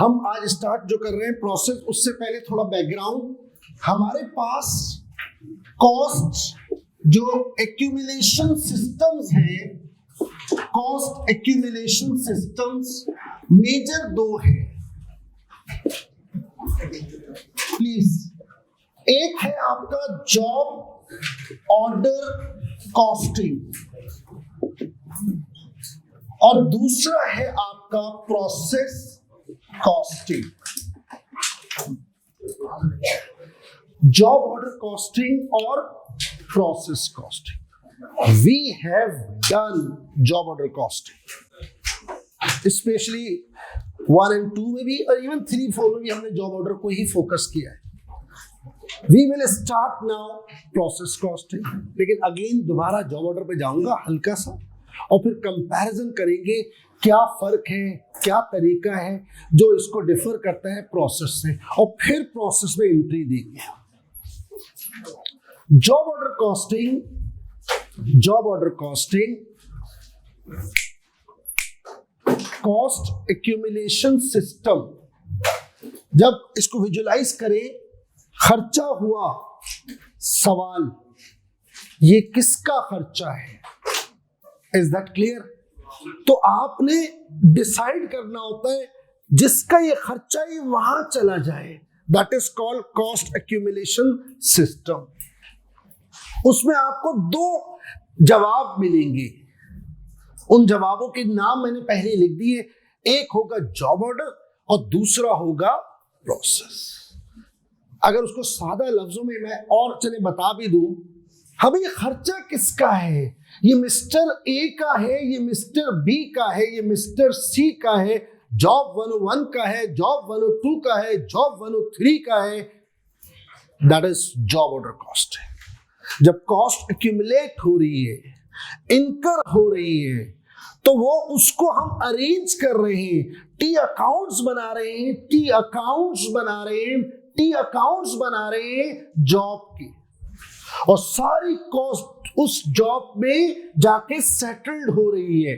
हम आज स्टार्ट जो कर रहे हैं प्रोसेस, उससे पहले थोड़ा बैकग्राउंड। हमारे पास कॉस्ट जो एक्यूमुलेशन सिस्टम्स हैं, कॉस्ट एक्यूमुलेशन सिस्टम्स मेजर दो है प्लीज। एक है आपका जॉब ऑर्डर कॉस्टिंग और दूसरा है आपका process costing. Job order costing और process costing. We have done job order costing, especially 1 and 2 में भी और even 3, 4 में भी हमने जॉब ऑर्डर को ही फोकस किया है। We will start now process costing, लेकिन अगेन दोबारा जॉब ऑर्डर पे जाऊंगा हल्का सा और फिर कंपैरिजन करेंगे क्या फर्क है, क्या तरीका है जो इसको डिफर करता है प्रोसेस से, और फिर प्रोसेस में एंट्री देंगे। Job order costing, job order costing cost accumulation system. जब इसको विजुलाइज करें, खर्चा हुआ, सवाल ये किसका खर्चा है? Is that clear? तो आपने डिसाइड करना होता है जिसका ये खर्चा ही वहां चला जाए, that is called cost accumulation system. उसमें आपको 2 जवाब मिलेंगे, उन जवाबों के नाम मैंने पहले लिख दिए। एक होगा जॉब ऑर्डर और दूसरा होगा प्रोसेस। अगर उसको सादा लफ्जों में मैं और चले बता भी दूं, हमें ये खर्चा किसका है? ये मिस्टर ए का है, ये मिस्टर बी का है, ये मिस्टर सी का है, जॉब 101 का है, जॉब 102 का है, जॉब 103 का है। That is job order cost. जब कॉस्ट एक्यूमुलेट हो रही है, इनकर हो रही है, तो वो उसको हम अरेंज कर रहे हैं, टी अकाउंट्स बना रहे हैं, टी अकाउंट्स बना रहे हैं, टी अकाउंट्स बना रहे हैं जॉब की, और सारी कॉस्ट उस जॉब में जाके सेटल्ड हो रही है।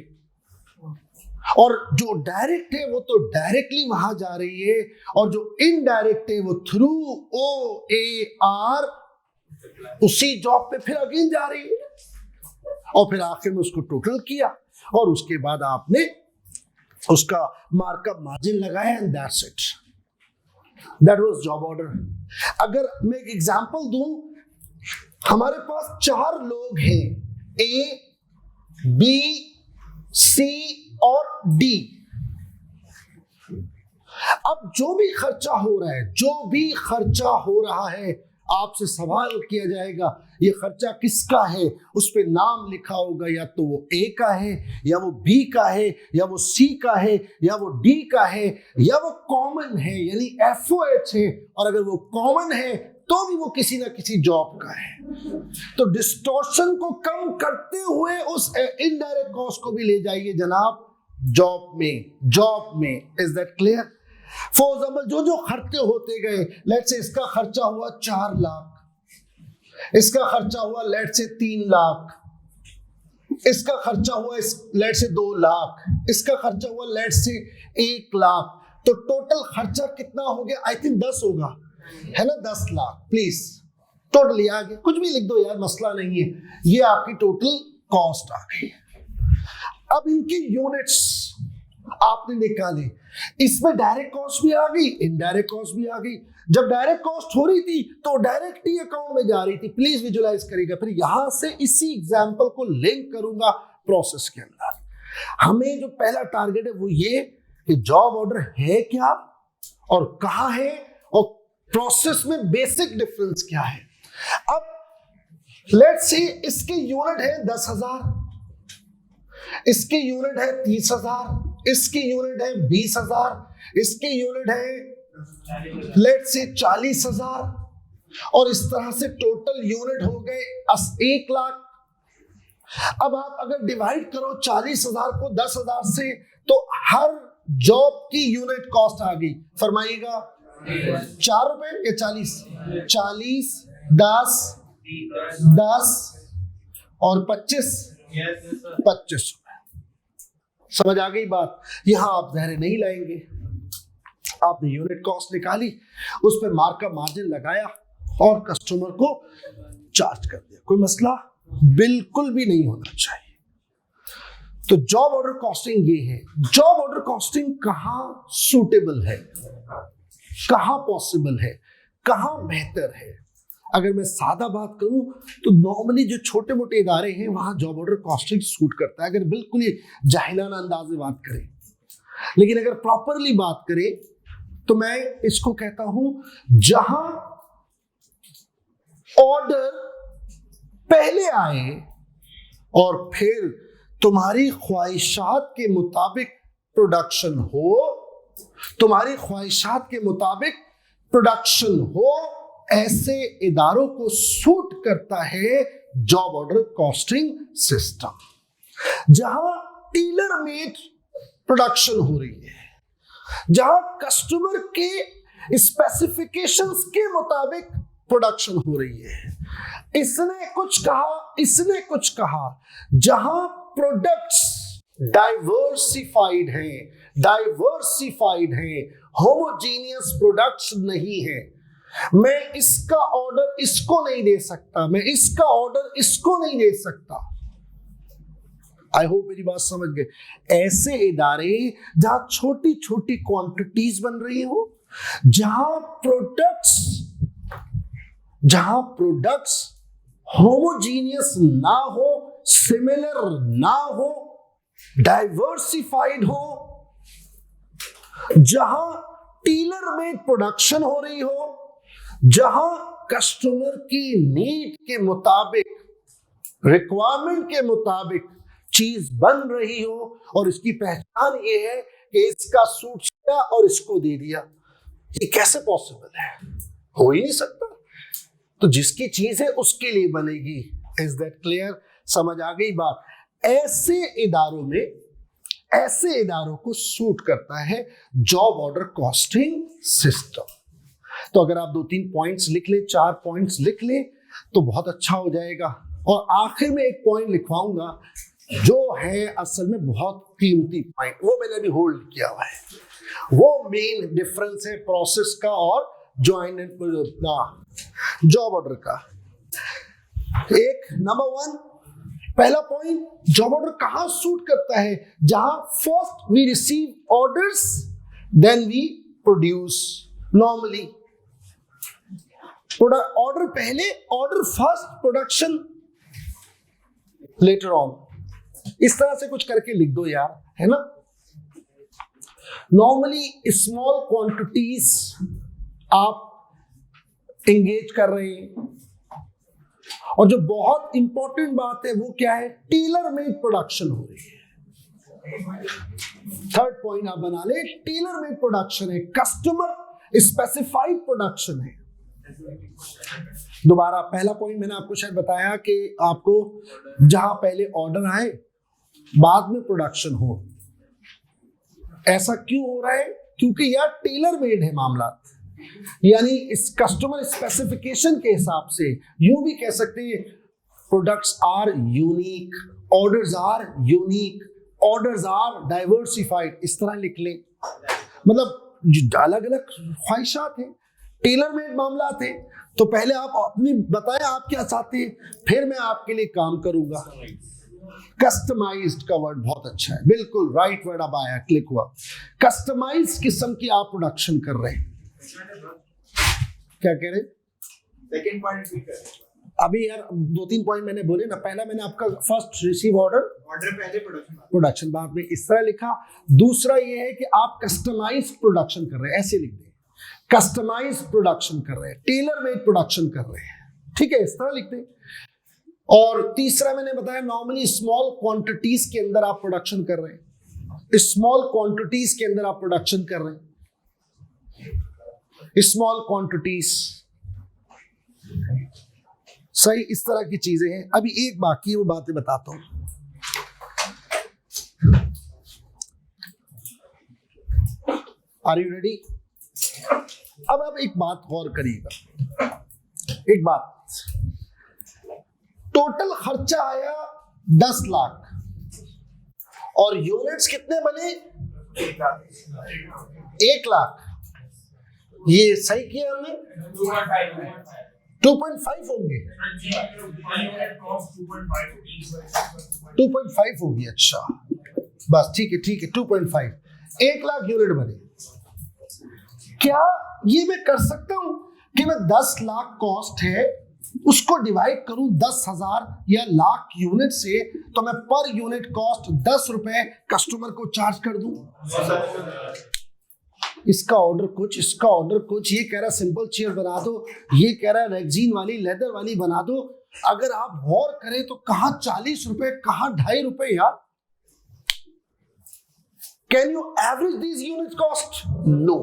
और जो डायरेक्ट है वो तो डायरेक्टली वहां जा रही है, और जो इनडायरेक्ट है वो थ्रू OAR उसी जॉब पे फिर अगेन जा रही है, और फिर आखिर में उसको टोटल किया और उसके बाद आपने उसका मार्कअप मार्जिन लगाया, and that's it. That was job order. अगर मैं एक एग्जांपल दूं, हमारे पास 4 लोग हैं, A, B, C और D। अब जो भी खर्चा हो रहा है, जो भी खर्चा हो रहा है, आपसे सवाल किया जाएगा ये खर्चा किसका है? उस पे नाम लिखा होगा, या तो वो A का है, या वो B का है, या वो C का है, या वो D का है, या वो कॉमन है यानी FOH है, और अगर वो कॉमन है तो भी वो किसी ना किसी जॉब का है। तो डिस्टॉर्शन को कम करते हुए उस इनडायरेक्ट कॉस्ट को भी ले जाइए जनाब जॉब में, जॉब में। Is that clear? For example जो जो खर्चे होते गए, लेट्स से इसका खर्चा हुआ 4 लाख, इसका खर्चा हुआ लेट्स से 3 लाख, इसका खर्चा हुआ लेट्स से 2 लाख, इसका खर्चा हुआ लेट्स से 1 लाख, तो टोटल खर्चा कितना हो गया? आई थिंक 10 होगा, है ना? 10 लाख। प्लीज टोटल आ गया, कुछ भी लिख दो यार, मसला नहीं है। ये आपकी टोटल कॉस्ट आ गई। अब इनकी यूनिट्स आपने निकाले, इसमें डायरेक्ट कॉस्ट भी आ गई, इनडायरेक्ट कॉस्ट भी आ गई। जब डायरेक्ट कॉस्ट हो रही थी तो डायरेक्ट ही अकाउंट में जा रही थी। प्लीज विजुलाइज करिएगा। फिर यहां से इसी एग्जांपल को लिंक करूंगा प्रोसेस के अंदर। हमें जो पहला टारगेट है वो ये कि जॉब ऑर्डर है क्या और कहां है, और प्रोसेस में बेसिक डिफरेंस क्या है। अब लेट्स से इसके यूनिट है 10,000, इसकी यूनिट है 30,000, इसकी यूनिट है 20,000, इसकी यूनिट है लेट्स से 40,000, और इस तरह से टोटल यूनिट हो गए 1 लाख। अब आप अगर डिवाइड करो 40,000 को 10,000 से, तो हर जॉब की यूनिट कॉस्ट आ गई। फरमाइएगा 4 रुपए या 40? 40, 10, 10 और 25, 25 रुपए। समझ आ गई बात? यहां आप जहरे नहीं लाएंगे, आपने यूनिट कॉस्ट निकाली, उस पर मार्कअप मार्जिन लगाया और कस्टमर को चार्ज कर दिया। कोई मसला बिल्कुल भी नहीं होना चाहिए। तो जॉब ऑर्डर कॉस्टिंग ये है। जॉब ऑर्डर कॉस्टिंग कहां सूटेबल है, कहां पॉसिबल है, कहां बेहतर है? अगर मैं सादा बात करूं तो नॉर्मली जो छोटे मोटे इदारे हैं वहां जॉब ऑर्डर कॉस्टिंग सूट करता है, अगर बिल्कुल ही जाहिलाना अंदाज में बात करें। लेकिन अगर प्रॉपरली बात करें तो मैं इसको कहता हूं जहां ऑर्डर पहले आए और फिर तुम्हारी ख्वाहिशात के मुताबिक प्रोडक्शन हो, तुम्हारी ख्वाहिशात के मुताबिक प्रोडक्शन हो, ऐसे इदारों को सूट करता है जॉब ऑर्डर कॉस्टिंग सिस्टम। जहां टेलर मेड प्रोडक्शन हो रही है, जहां कस्टमर के स्पेसिफिकेशंस के मुताबिक प्रोडक्शन हो रही है, इसने कुछ कहा, इसने कुछ कहा, जहां प्रोडक्ट्स डाइवर्सिफाइड हैं, होमोजीनियस प्रोडक्ट्स नहीं है। मैं इसका ऑर्डर इसको नहीं दे सकता, मैं इसका ऑर्डर इसको नहीं दे सकता। आई होप मेरी बात समझ गए। ऐसे इदारे जहां छोटी छोटी क्वांटिटीज बन रही हो, जहां प्रोडक्ट्स होमोजीनियस ना हो, सिमिलर ना हो, डाइवर्सिफाइड हो, जहां टेलर मेड प्रोडक्शन हो रही हो, जहां कस्टमर की नीड के मुताबिक, रिक्वायरमेंट के मुताबिक चीज बन रही हो, और इसकी पहचान ये है कि इसका सूट किया और इसको दे दिया। ये कैसे पॉसिबल है? हो ही नहीं सकता। तो जिसकी चीज है उसके लिए बनेगी। Is that clear? समझ आ गई बात? ऐसे इदारों को सूट करता है जॉब ऑर्डर कॉस्टिंग सिस्टम। तो अगर आप 2-3 पॉइंट्स लिख ले, 4 पॉइंट्स लिख ले तो बहुत अच्छा हो जाएगा। और आखिर में एक पॉइंट लिखवाऊंगा जो है असल में बहुत कीमती पॉइंट, वो मैंने अभी होल्ड किया हुआ है। वो मेन डिफरेंस है प्रोसेस का और जॉइंट एंड जॉब ऑर्डर का। एक नंबर 1, पहला पॉइंट, जॉब ऑर्डर कहां सूट करता है? जहां first we receive orders then we produce. Normally order पहले, order first, production later on. इस तरह से कुछ करके लिख दो यार, है ना। नॉर्मली स्मॉल क्वांटिटीज आप एंगेज कर रहे हैं, और जो बहुत इंपॉर्टेंट बात है वो क्या है? टेलर मेड प्रोडक्शन हो रही है। थर्ड पॉइंट आप बना ले, टेलर मेड प्रोडक्शन है, कस्टमर स्पेसिफाइड प्रोडक्शन है। दोबारा पहला पॉइंट मैंने आपको शायद बताया कि आपको जहां पहले ऑर्डर आए बाद में प्रोडक्शन हो। ऐसा क्यों हो रहा है? क्योंकि यार टेलर मेड है मामला, यानी इस कस्टमर स्पेसिफिकेशन के हिसाब से। यूं भी कह सकते हैं products are unique, orders are unique, orders are diversified. इस तरह लिख लें, मतलब अलग अलग ख्वाहिशात हैं, टेलर मेड मामला थे। तो पहले आप अपनी बताएं आप क्या चाहते हैं, फिर मैं आपके लिए काम करूंगा। कस्टमाइज्ड का वर्ड बहुत अच्छा है, बिल्कुल राइट वर्ड अब आया, क्लिक हुआ। कस्टमाइज्ड किस्म की आप प्रोडक्शन कर रहे हैं। क्या कह रहे? सेकंड पॉइंट अभी यार 2-3 पॉइंट मैंने बोले ना। पहला मैंने आपका फर्स्ट रिसीव ऑर्डर पहले प्रोडक्शन बाद में इस तरह लिखा। दूसरा ये है कि आप कस्टमाइज प्रोडक्शन कर रहे हैं, ऐसे लिख दें, कस्टमाइज प्रोडक्शन कर रहे हैं, टेलर मेड प्रोडक्शन कर रहे हैं, ठीक है, इस तरह लिखते हैं। और तीसरा मैंने बताया नॉर्मली स्मॉल क्वांटिटीज के अंदर आप प्रोडक्शन कर रहे हैं, स्मॉल क्वांटिटीज के अंदर आप प्रोडक्शन कर रहे हैं, स्मॉल क्वांटिटीज, सही, इस तरह की चीजें हैं। अभी एक बाकी है, वो बातें बताता हूं। Are you ready? अब आप एक बात गौर करिएगा, एक बात, टोटल खर्चा आया 10 लाख और यूनिट्स कितने बने? 1 लाख। ये सही किया हमने। 2.5 होंगे, 2.5 होगी। अच्छा बस ठीक है 2.5, 1 लाख यूनिट बने। क्या ये मैं कर सकता हूं कि मैं 10 लाख कॉस्ट है उसको डिवाइड करूं 10,000 या लाख यूनिट से, तो मैं पर यूनिट कॉस्ट 10 रुपए कस्टमर को चार्ज कर दूं? इसका ऑर्डर कुछ, इसका ऑर्डर कुछ, ये कह रहा सिंपल चेयर बना दो, ये कह रहा रेक्सीन वाली लेदर वाली बना दो। अगर आप गौर करें तो कहां 40 रुपए, कहां 2.5 रुपए यार। Can you average this unit cost? No,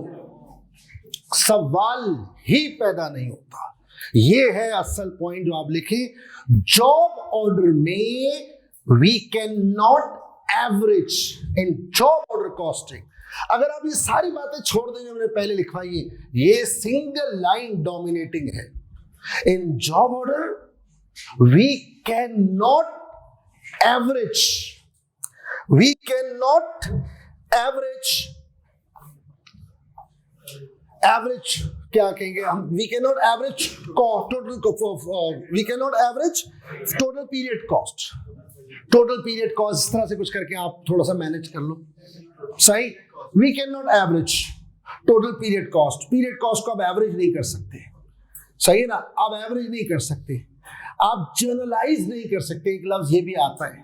सवाल ही पैदा नहीं होता। ये है असल पॉइंट जो आप लिखें। जॉब ऑर्डर में we can not average in job order costing. अगर आप ये सारी बातें छोड़ देंगे, मैंने पहले लिखवाई है, ये सिंगल लाइन डोमिनेटिंग है। In job order we can not average, we can not average, average क्या कहेंगे हम, we can not average total, we can not average total period cost. Total period cost इस तरह से कुछ करके आप थोड़ा सा मैनेज कर लो, सही। We can not average total period cost. Period cost को आप एवरेज नहीं कर सकते, सही है ना, आप एवरेज नहीं कर सकते, आप जनरलाइज नहीं कर सकते। एक लफ्ज ये भी आता है,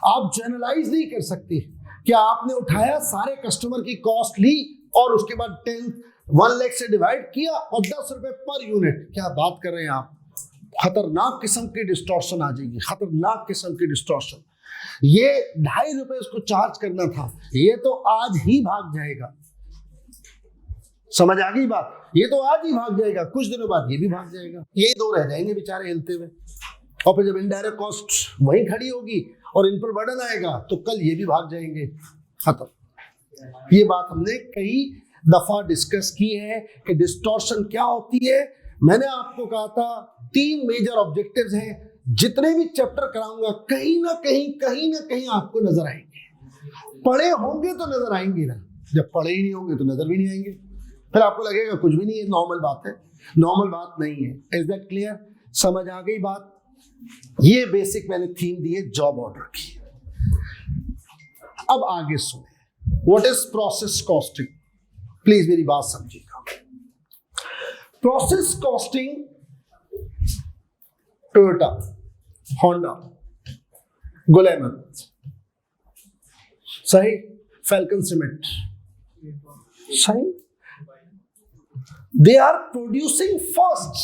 आप जनरलाइज नहीं कर सकते कि आपने उठाया सारे कस्टमर की कॉस्ट ली और उसके बाद 1 लाख से डिवाइड किया और 10 रुपए पर यूनिट। क्या बात कर रहे हैं आप? खतरनाक किस्म की डिस्टॉर्शन आ जाएगी, खतरनाक किस्म की डिस्टॉर्शन। ये 2.5 रुपए उसको चार्ज करना था, ये तो आज ही भाग जाएगा। समझ आ गई बात? ये तो आज ही भाग जाएगा, कुछ दिनों बाद ये भी भाग जाएगा, ये दो रह जाएंगे बेचारे हिलते हुए। और फिर जब इनडायरेक्ट कॉस्ट वहीं खड़ी होगी और इन पर बर्डन आएगा तो कल ये भी भाग जाएंगे, खत्म। ये बात हमने कई दफा डिस्कस की है कि डिस्टॉर्शन क्या होती है। मैंने आपको कहा था 3 मेजर ऑब्जेक्टिव्स हैं, जितने भी चैप्टर कराऊंगा कहीं ना कहीं आपको नजर आएंगे। पढ़े होंगे तो नजर आएंगे ना, जब पढ़े ही नहीं होंगे तो नजर भी नहीं आएंगे, फिर आपको लगेगा कुछ भी नहीं है, नॉर्मल बात है। नॉर्मल बात नहीं है। Is that clear? समझ आ गई बात? ये बेसिक मैंने थीम दी है जॉब ऑर्डर की। अब आगे सुने, what is process costing? Please मेरी बात समझिएगा। प्रोसेस कॉस्टिंग टोयोटा, होंडा, गुलेमन, सही, फैल्कन सीमेंट, सही, they are producing first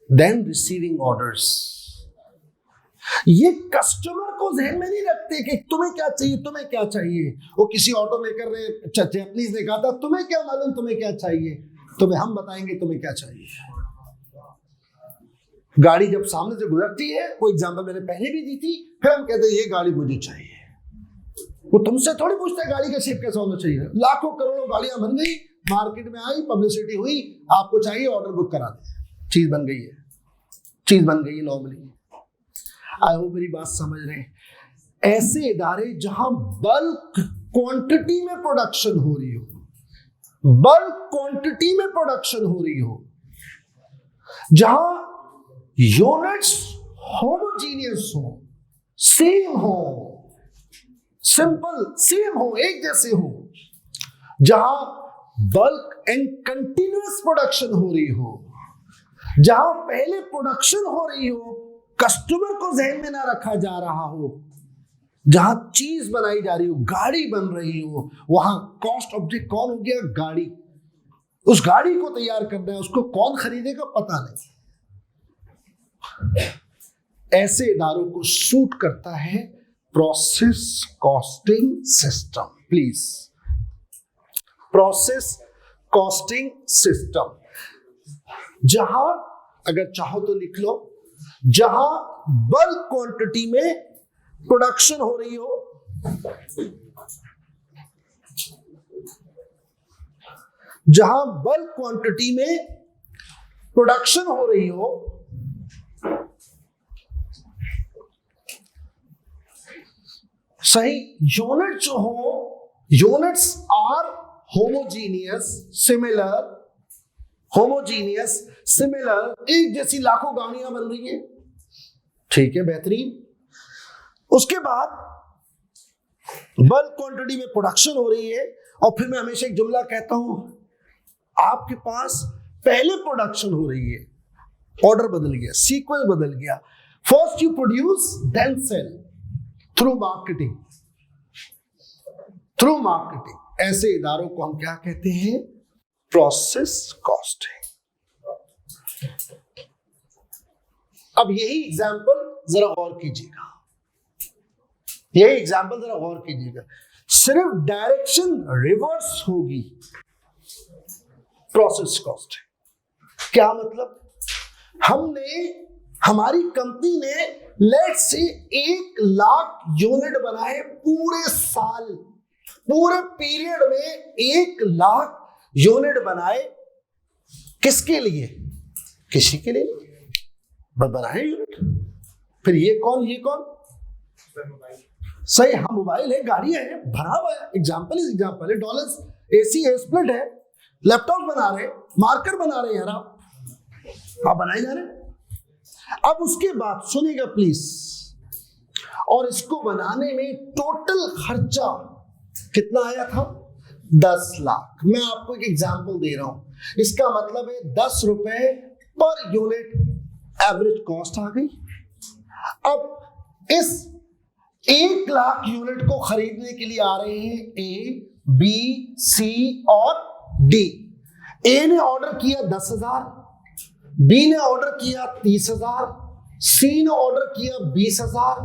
then receiving orders। ये कस्टमर को जहन में नहीं रखते कि तुम्हें क्या चाहिए, तुम्हें क्या चाहिए। वो किसी ऑटो मेकर ने, जैपनीज ने कहा था तुम्हें क्या मालूम तुम्हें क्या चाहिए, तुम्हें हम बताएंगे तुम्हें क्या चाहिए। गाड़ी जब सामने से गुजरती है, वो एग्जांपल मैंने पहले भी दी थी, फिर हम कहते हैं ये गाड़ी मुझे चाहिए। वो तुमसे थोड़ी पूछता है गाड़ी का शेप कैसा होना चाहिए। लाखों करोड़ों गाड़ियां बन गई, मार्केट में आई, पब्लिसिटी हुई, आपको चाहिए ऑर्डर बुक करा दे, चीज बन गई है, चीज बन गई है नॉर्मली। आई होप मेरी बात समझ रहे हैं। ऐसे इदारे जहां बल्क क्वांटिटी में प्रोडक्शन हो रही हो, बल्क क्वांटिटी में प्रोडक्शन हो रही हो, जहां यूनिट्स होमोजीनियस हो, सेम हो, सिंपल सेम हो, एक जैसे हो, जहां बल्क एंड कंटिन्यूअस प्रोडक्शन हो रही हो, जहां पहले प्रोडक्शन हो रही हो, कस्टमर को जहन में ना रखा जा रहा हो, जहां चीज बनाई जा रही हो, गाड़ी बन रही हो, वहां कॉस्ट ऑब्जेक्ट कौन हो गया? गाड़ी। उस गाड़ी को तैयार करना है, उसको कौन खरीदेगा पता नहीं। ऐसे इदारों को सूट करता है process costing system. Please, process costing system, जहां अगर चाहो तो लिख लो, जहां बल्क क्वांटिटी में प्रोडक्शन हो रही हो, जहां बल्क क्वांटिटी में प्रोडक्शन हो रही हो, सही, यूनिट जो हो, यूनिट्स आर होमोजीनियस, सिमिलर, एक जैसी लाखों गाड़ियां बन रही हैं, ठीक है, बेहतरीन। उसके बाद बल्क क्वांटिटी में प्रोडक्शन हो रही है, और फिर मैं हमेशा एक जुमला कहता हूं, आपके पास पहले प्रोडक्शन हो रही है, ऑर्डर बदल गया, सीक्वेंस बदल गया, first you produce then sell through marketing. ऐसे इदारों को हम क्या कहते हैं? Process costing. अब यही एग्जाम्पल जरा गौर कीजिएगा, सिर्फ डायरेक्शन रिवर्स होगी प्रोसेस कॉस्टिंग। क्या मतलब? हमारी कंपनी ने लेट्स से 1,00,000 यूनिट बनाए पूरे साल, पूरे पीरियड में 1,00,000 यूनिट बनाए। किसके लिए? किसी के लिए बनाए यूनिट। फिर ये कौन सही, हम मोबाइल है, गाड़ियां है, भरा हुआ है, एग्जाम्पल है, डॉलर्स, एसी है, स्प्लिट है, लैपटॉप बना रहे, मार्कर बना रहे हैं यार, आप बनाए जा रहे। अब उसके बाद सुनिएगा प्लीज, और इसको बनाने में टोटल खर्चा कितना आया था? 10 लाख। मैं आपको एक एग्जांपल दे रहा हूं, इसका मतलब है 10 रुपए पर यूनिट एवरेज कॉस्ट आ गई। अब इस 1,00,000 यूनिट को खरीदने के लिए आ रहे हैं ए, बी, सी और डी। ए ने ऑर्डर किया 10,000, बी ने ऑर्डर किया 30,000, सी ने ऑर्डर किया 20,000,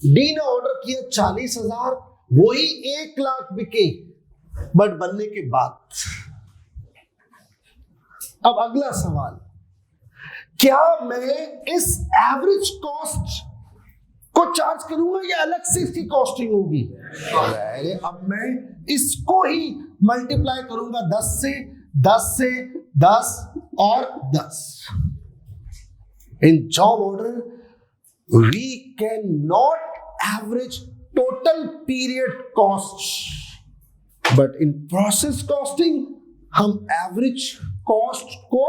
डी ने ऑर्डर किया 40,000। वही 1,00,000 बिके, बट बनने के बाद। अब अगला सवाल, क्या मैं इस एवरेज कॉस्ट को चार्ज करूंगा या अलग से इसकी कॉस्टिंग होगी? अरे अब मैं इसको ही मल्टीप्लाई करूंगा 10 से 10 और 10। In job order we can not average total period cost, but in process costing हम एवरेज कॉस्ट को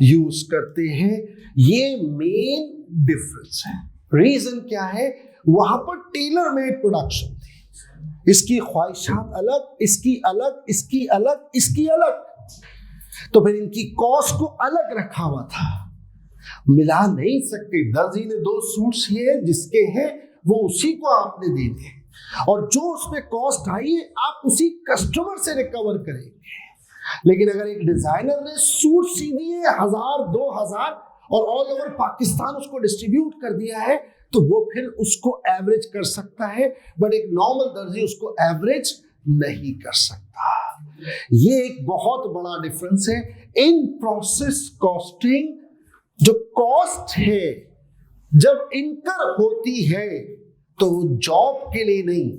यूज करते हैं। ये मेन डिफरेंस है। रीजन क्या है? वहां पर टेलर मेड प्रोडक्शन थी, इसकी ख्वाहिशात अलग, इसकी अलग, इसकी अलग, इसकी अलग, तो फिर इनकी कॉस्ट को अलग रखा हुआ था, मिला नहीं सकते। दर्जी ने 2 सूट सिए, जिसके हैं वो उसी को आपने दे दिए, और जो उसमें कॉस्ट आई है आप उसी कस्टमर से रिकवर करेंगे। लेकिन अगर एक डिजाइनर ने सूट सी दिए 1,000, 2,000 और ऑल ओवर पाकिस्तान उसको डिस्ट्रीब्यूट कर दिया है, तो वो फिर उसको एवरेज कर सकता है, बट एक नॉर्मल दर्जी उसको एवरेज नहीं कर सकता। ये एक बहुत बड़ा डिफरेंस है। इन प्रोसेस कॉस्टिंग जो कॉस्ट है जब इनकर होती है तो वो जॉब के लिए नहीं,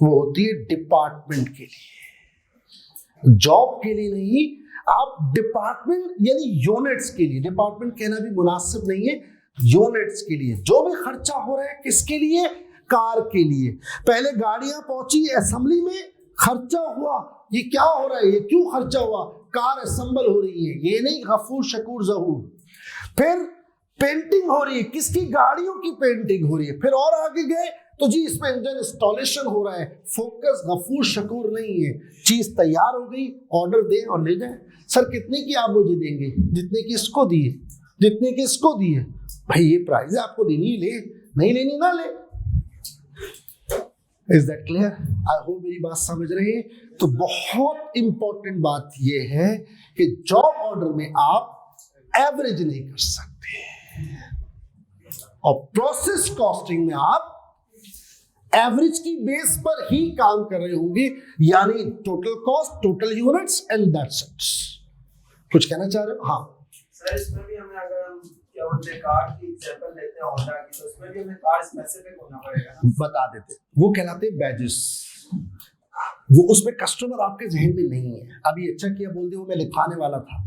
वो होती है डिपार्टमेंट के लिए। जॉब के लिए नहीं, आप डिपार्टमेंट यानी यूनिट्स के लिए, डिपार्टमेंट कहना भी मुनासिब नहीं है, यूनिट्स के लिए जो भी खर्चा हो रहा है, किसके लिए? कार के लिए। पहले गाड़ियां पहुंची असेंबली में, खर्चा हुआ, ये क्या हो रहा है, ये क्यों खर्चा हुआ? कार असेंबल हो रही है, ये नहीं गफूर शकूर जहूर। फिर पेंटिंग हो रही है, किसकी? गाड़ियों की पेंटिंग हो रही है। फिर और आगे गए तो जी इसमें इंजन इंस्टॉलेशन हो रहा है। फोकस गफूर शकूर नहीं है, चीज तैयार हो गई, ऑर्डर दें और ले जाएं। सर कितने की आप मुझे देंगे? जितने की इसको दिए, जितने की इसको दिए। भाई ये प्राइस है, आपको लेनी ले, नहीं लेनी ना ले। Is that clear? I hope मेरी बात समझ रहे हैं। तो बहुत इंपॉर्टेंट बात यह है कि जॉब ऑर्डर में आप एवरेज नहीं कर सकते, और प्रोसेस कॉस्टिंग में आप एवरेज की बेस पर ही काम कर रहे होंगे, यानी total cost, total units and that's it. कुछ कहना चाह रहे हो? हाँ सर, इसमें भी हमें, अगर हम क्या बोलते हैं, कार की एग्जांपल लेते हैं होंडा की, तो उसमें भी हमें कार स्पेसिफिक होना पड़ेगा ना? बता देते, वो कहलाते हैं बैजेस। वो उसमें कस्टमर आपके जहन में नहीं है। अभी अच्छा किया बोल दिया, वो मैं लिखाने वाला था।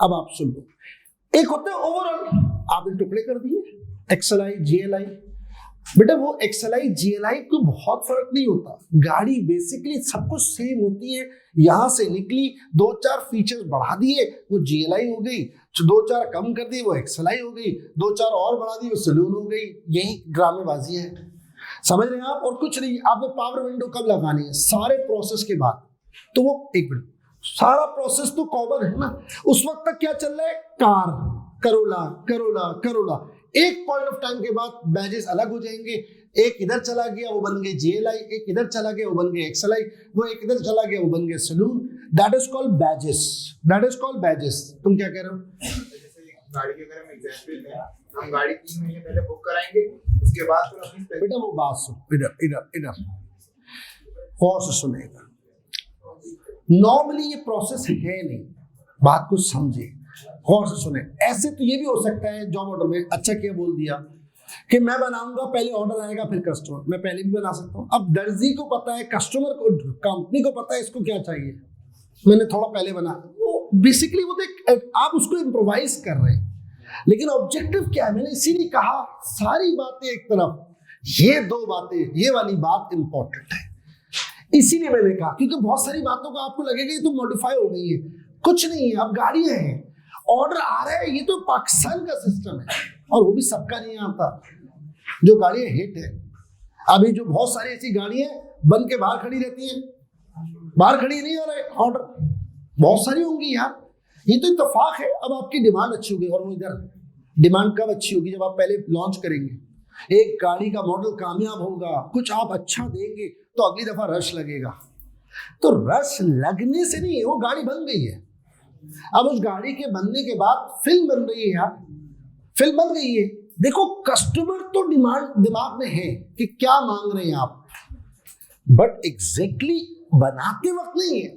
अब आप सुन लो, एक होता है ओवरऑल, आपने टुकड़े कर दिए, XLI, GLI, बेटा वो XLI GLI को बहुत फर्क नहीं होता, गाड़ी बेसिकली सब कुछ सेम होती है। यहां से निकली, 2-4 फीचर्स बढ़ा दिए वो GLI हो गई, 2-4 कम कर दिए वो XLI हो गई, 2-4 और बढ़ा दिए वो सलून हो गई। यही ड्रामेबाजी है, समझ रहे हैं आप? और कुछ नहीं। आपने पावर विंडो कब लगानी है? सारे प्रोसेस के बाद। तो वो एक मिनट, सारा प्रोसेस तो कॉमन है ना। उस वक्त तक क्या चल रहा है? Car, Corolla Corolla Corolla. एक पॉइंट ऑफ टाइम के बाद बैजेस अलग हो जाएंगे। एक इधर चला गया वो बन गए GLI, एक इधर चला गया वो बन गए XLI, वो एक इधर चला गया वो बन गए salon. That is called badges, that is called badges. तुम क्या कह रहे हो? जैसे गाड़ी के अगर हम एग्जांपल लें, हम गाड़ी 3 महीने पहले बुक कराएंगे, उसके बाद फिर अपनी बेटा वो बात सुन, इधर इधर इधर गौर से सुनेगा। नॉर्मली ये प्रोसेस है नहीं, बात को समझे, गौर से सुने। ऐसे तो ये भी हो सकता है जॉब ऑर्डर में, अच्छा क्या बोल दिया कि मैं बनाऊंगा, पहले ऑर्डर आएगा फिर कस्टमर। मैं पहले भी बना सकता हूँ। अब दर्जी को पता है, कस्टमर को, कंपनी को पता है इसको क्या चाहिए, मैंने थोड़ा पहले बना। वो बेसिकली वो देख, आप उसको इम्प्रोवाइज कर रहे हैं, लेकिन ऑब्जेक्टिव क्या है? मैंने इसीलिए कहा सारी बातें एक तरफ, ये 2 बातें, ये वाली बात इंपॉर्टेंट है। इसीलिए मैंने कहा, क्योंकि बहुत सारी बातों को आपको लगेगा ये तो मॉडिफाई हो गई है। कुछ नहीं है, अब गाड़ियां हैं, ऑर्डर आ रहा है। ये तो पाकिस्तान का सिस्टम है, और वो भी सबका नहीं आता। जो गाड़ियां हिट है, अभी जो बहुत सारी ऐसी गाड़ियां बन के बाहर खड़ी रहती हैं, बाहर खड़ी नहीं हो रहे ऑर्डर, बहुत सारी होंगी यार। ये तो इत्तेफाक है। अब आपकी डिमांड अच्छी होगी, और वो इधर डिमांड कब अच्छी होगी? जब आप पहले लॉन्च करेंगे, एक गाड़ी का मॉडल कामयाब होगा, कुछ आप अच्छा देंगे, तो अगली दफा रश लगेगा। तो रश लगने से नहीं, वो गाड़ी बन गई है। अब उस गाड़ी के बनने के बाद फिल्म बन रही है यार, फिल्म बन गई है। देखो कस्टमर तो डिमांड दिमाग में है कि क्या मांग रहे हैं आप, बट एग्जैक्टली बनाते वक्त नहीं है।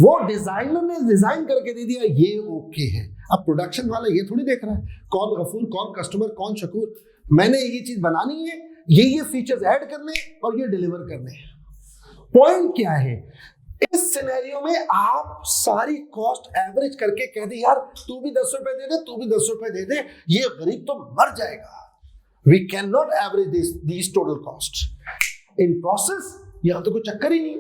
वो डिजाइनर ने डिजाइन करके दे दिया, ये ओके है। अब प्रोडक्शन वाला ये थोड़ी देख रहा है कौन गफूर, कौन कस्टमर, कौन शकूर। मैंने ये चीज बनानी है, ये फीचर्स ऐड करने और ये डिलीवर करने हैं। पॉइंट क्या है? इस सिनेरियो में आप सारी कॉस्ट एवरेज करके कह दे, यार तू भी 10 रुपए दे दे, तू भी 10 रुपए दे दे, ये गरीब तो मर जाएगा। We can not average this total cost in process. यहां तो कोई चक्कर ही नहीं।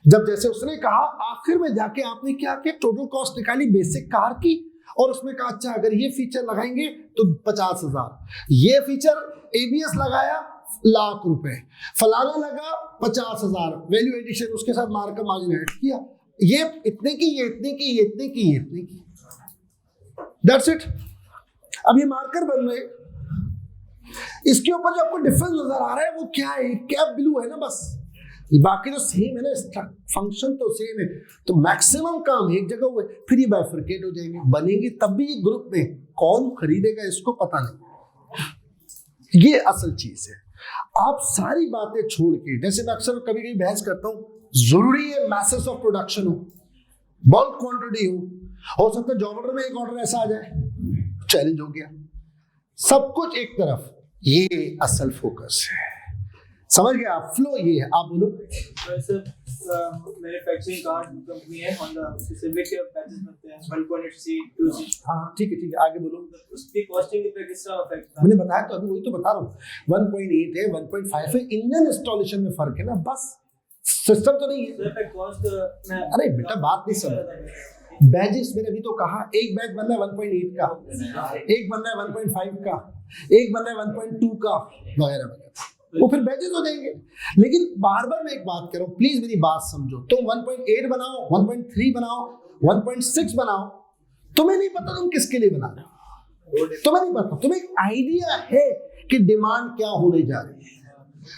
जब जैसे उसने कहा, आखिर में जाके आपने क्या किया? टोटल कॉस्ट निकाली बेसिक कार की, और उसमें कहा अच्छा अगर ये फीचर लगाएंगे तो 50,000, ये फीचर ABS लगाया ₹1,00,000, फलाना लगा 50,000, वैल्यू एडिशन उसके साथ मार्कअप मार्जिन ऐड किया, ये इतने की, ये इतने की, ये इतने की, ये इतने की, दैट्स इट। अब ये मार्कर बन रहे, इसके ऊपर जो आपको डिफरेंस नजर आ रहा है वो क्या है? कैप ब्लू है ना, बस। बाकी तो सेम है ना, फंक्शन तो सेम है। तो मैक्सिमम काम एक जगह हुए, फिर ये बाइफरकेट हो जाएंगे, बनेंगे तब भी ग्रुप में। कौन खरीदेगा इसको पता नहीं। ये असल चीज है। आप सारी बातें छोड़ के, जैसे मैं अक्सर कभी कभी बहस करता हूं, जरूरी है मैसेज ऑफ प्रोडक्शन हो, बल्क क्वांटिटी हो सकता है जॉब ऑर्डर में एक ऑर्डर ऐसा आ जाए, चैलेंज हो गया। सब कुछ एक तरफ, ये असल फोकस है। समझ गए आप? फ्लो ये है। आप बोलो। मैन्युफैक्चरिंग कार कंपनी है होंडा, स्पेसिफिक पैकेज बनते हैं, 1 क्वांटिटी 2C। हाँ ठीक है, आगे बोलो। उसकी कॉस्टिंग पे किसका इफेक्ट था? मैंने बताया तो, अभी वही तो बता रहा हूँ। 1.8 है, 1.5 है, इंजन इंस्टॉलेशन में फर्क है ना, बस। सिस्टम तो नहीं है। कॉस्ट में अरे बेटा बात नहीं समझ। बैजेस मैंने अभी तो कहा, एक बैच बन रहा है 1.8 का, एक बन रहा है 1.5 का, एक बन रहा है 1.2 का, वगैरह वगैरह। वो फिर बैचेस हो जाएंगे। लेकिन बार बार मैं एक बात कर रहा हूँ, प्लीज मेरी बात समझो। तुम 1.8 बनाओ, 1.3 बनाओ, 1.6 बनाओ, तुम्हें नहीं पता तुम किसके लिए बना रहे हो, तुम्हें नहीं पता। तुम्हें एक आइडिया है कि डिमांड क्या होने जा रही है,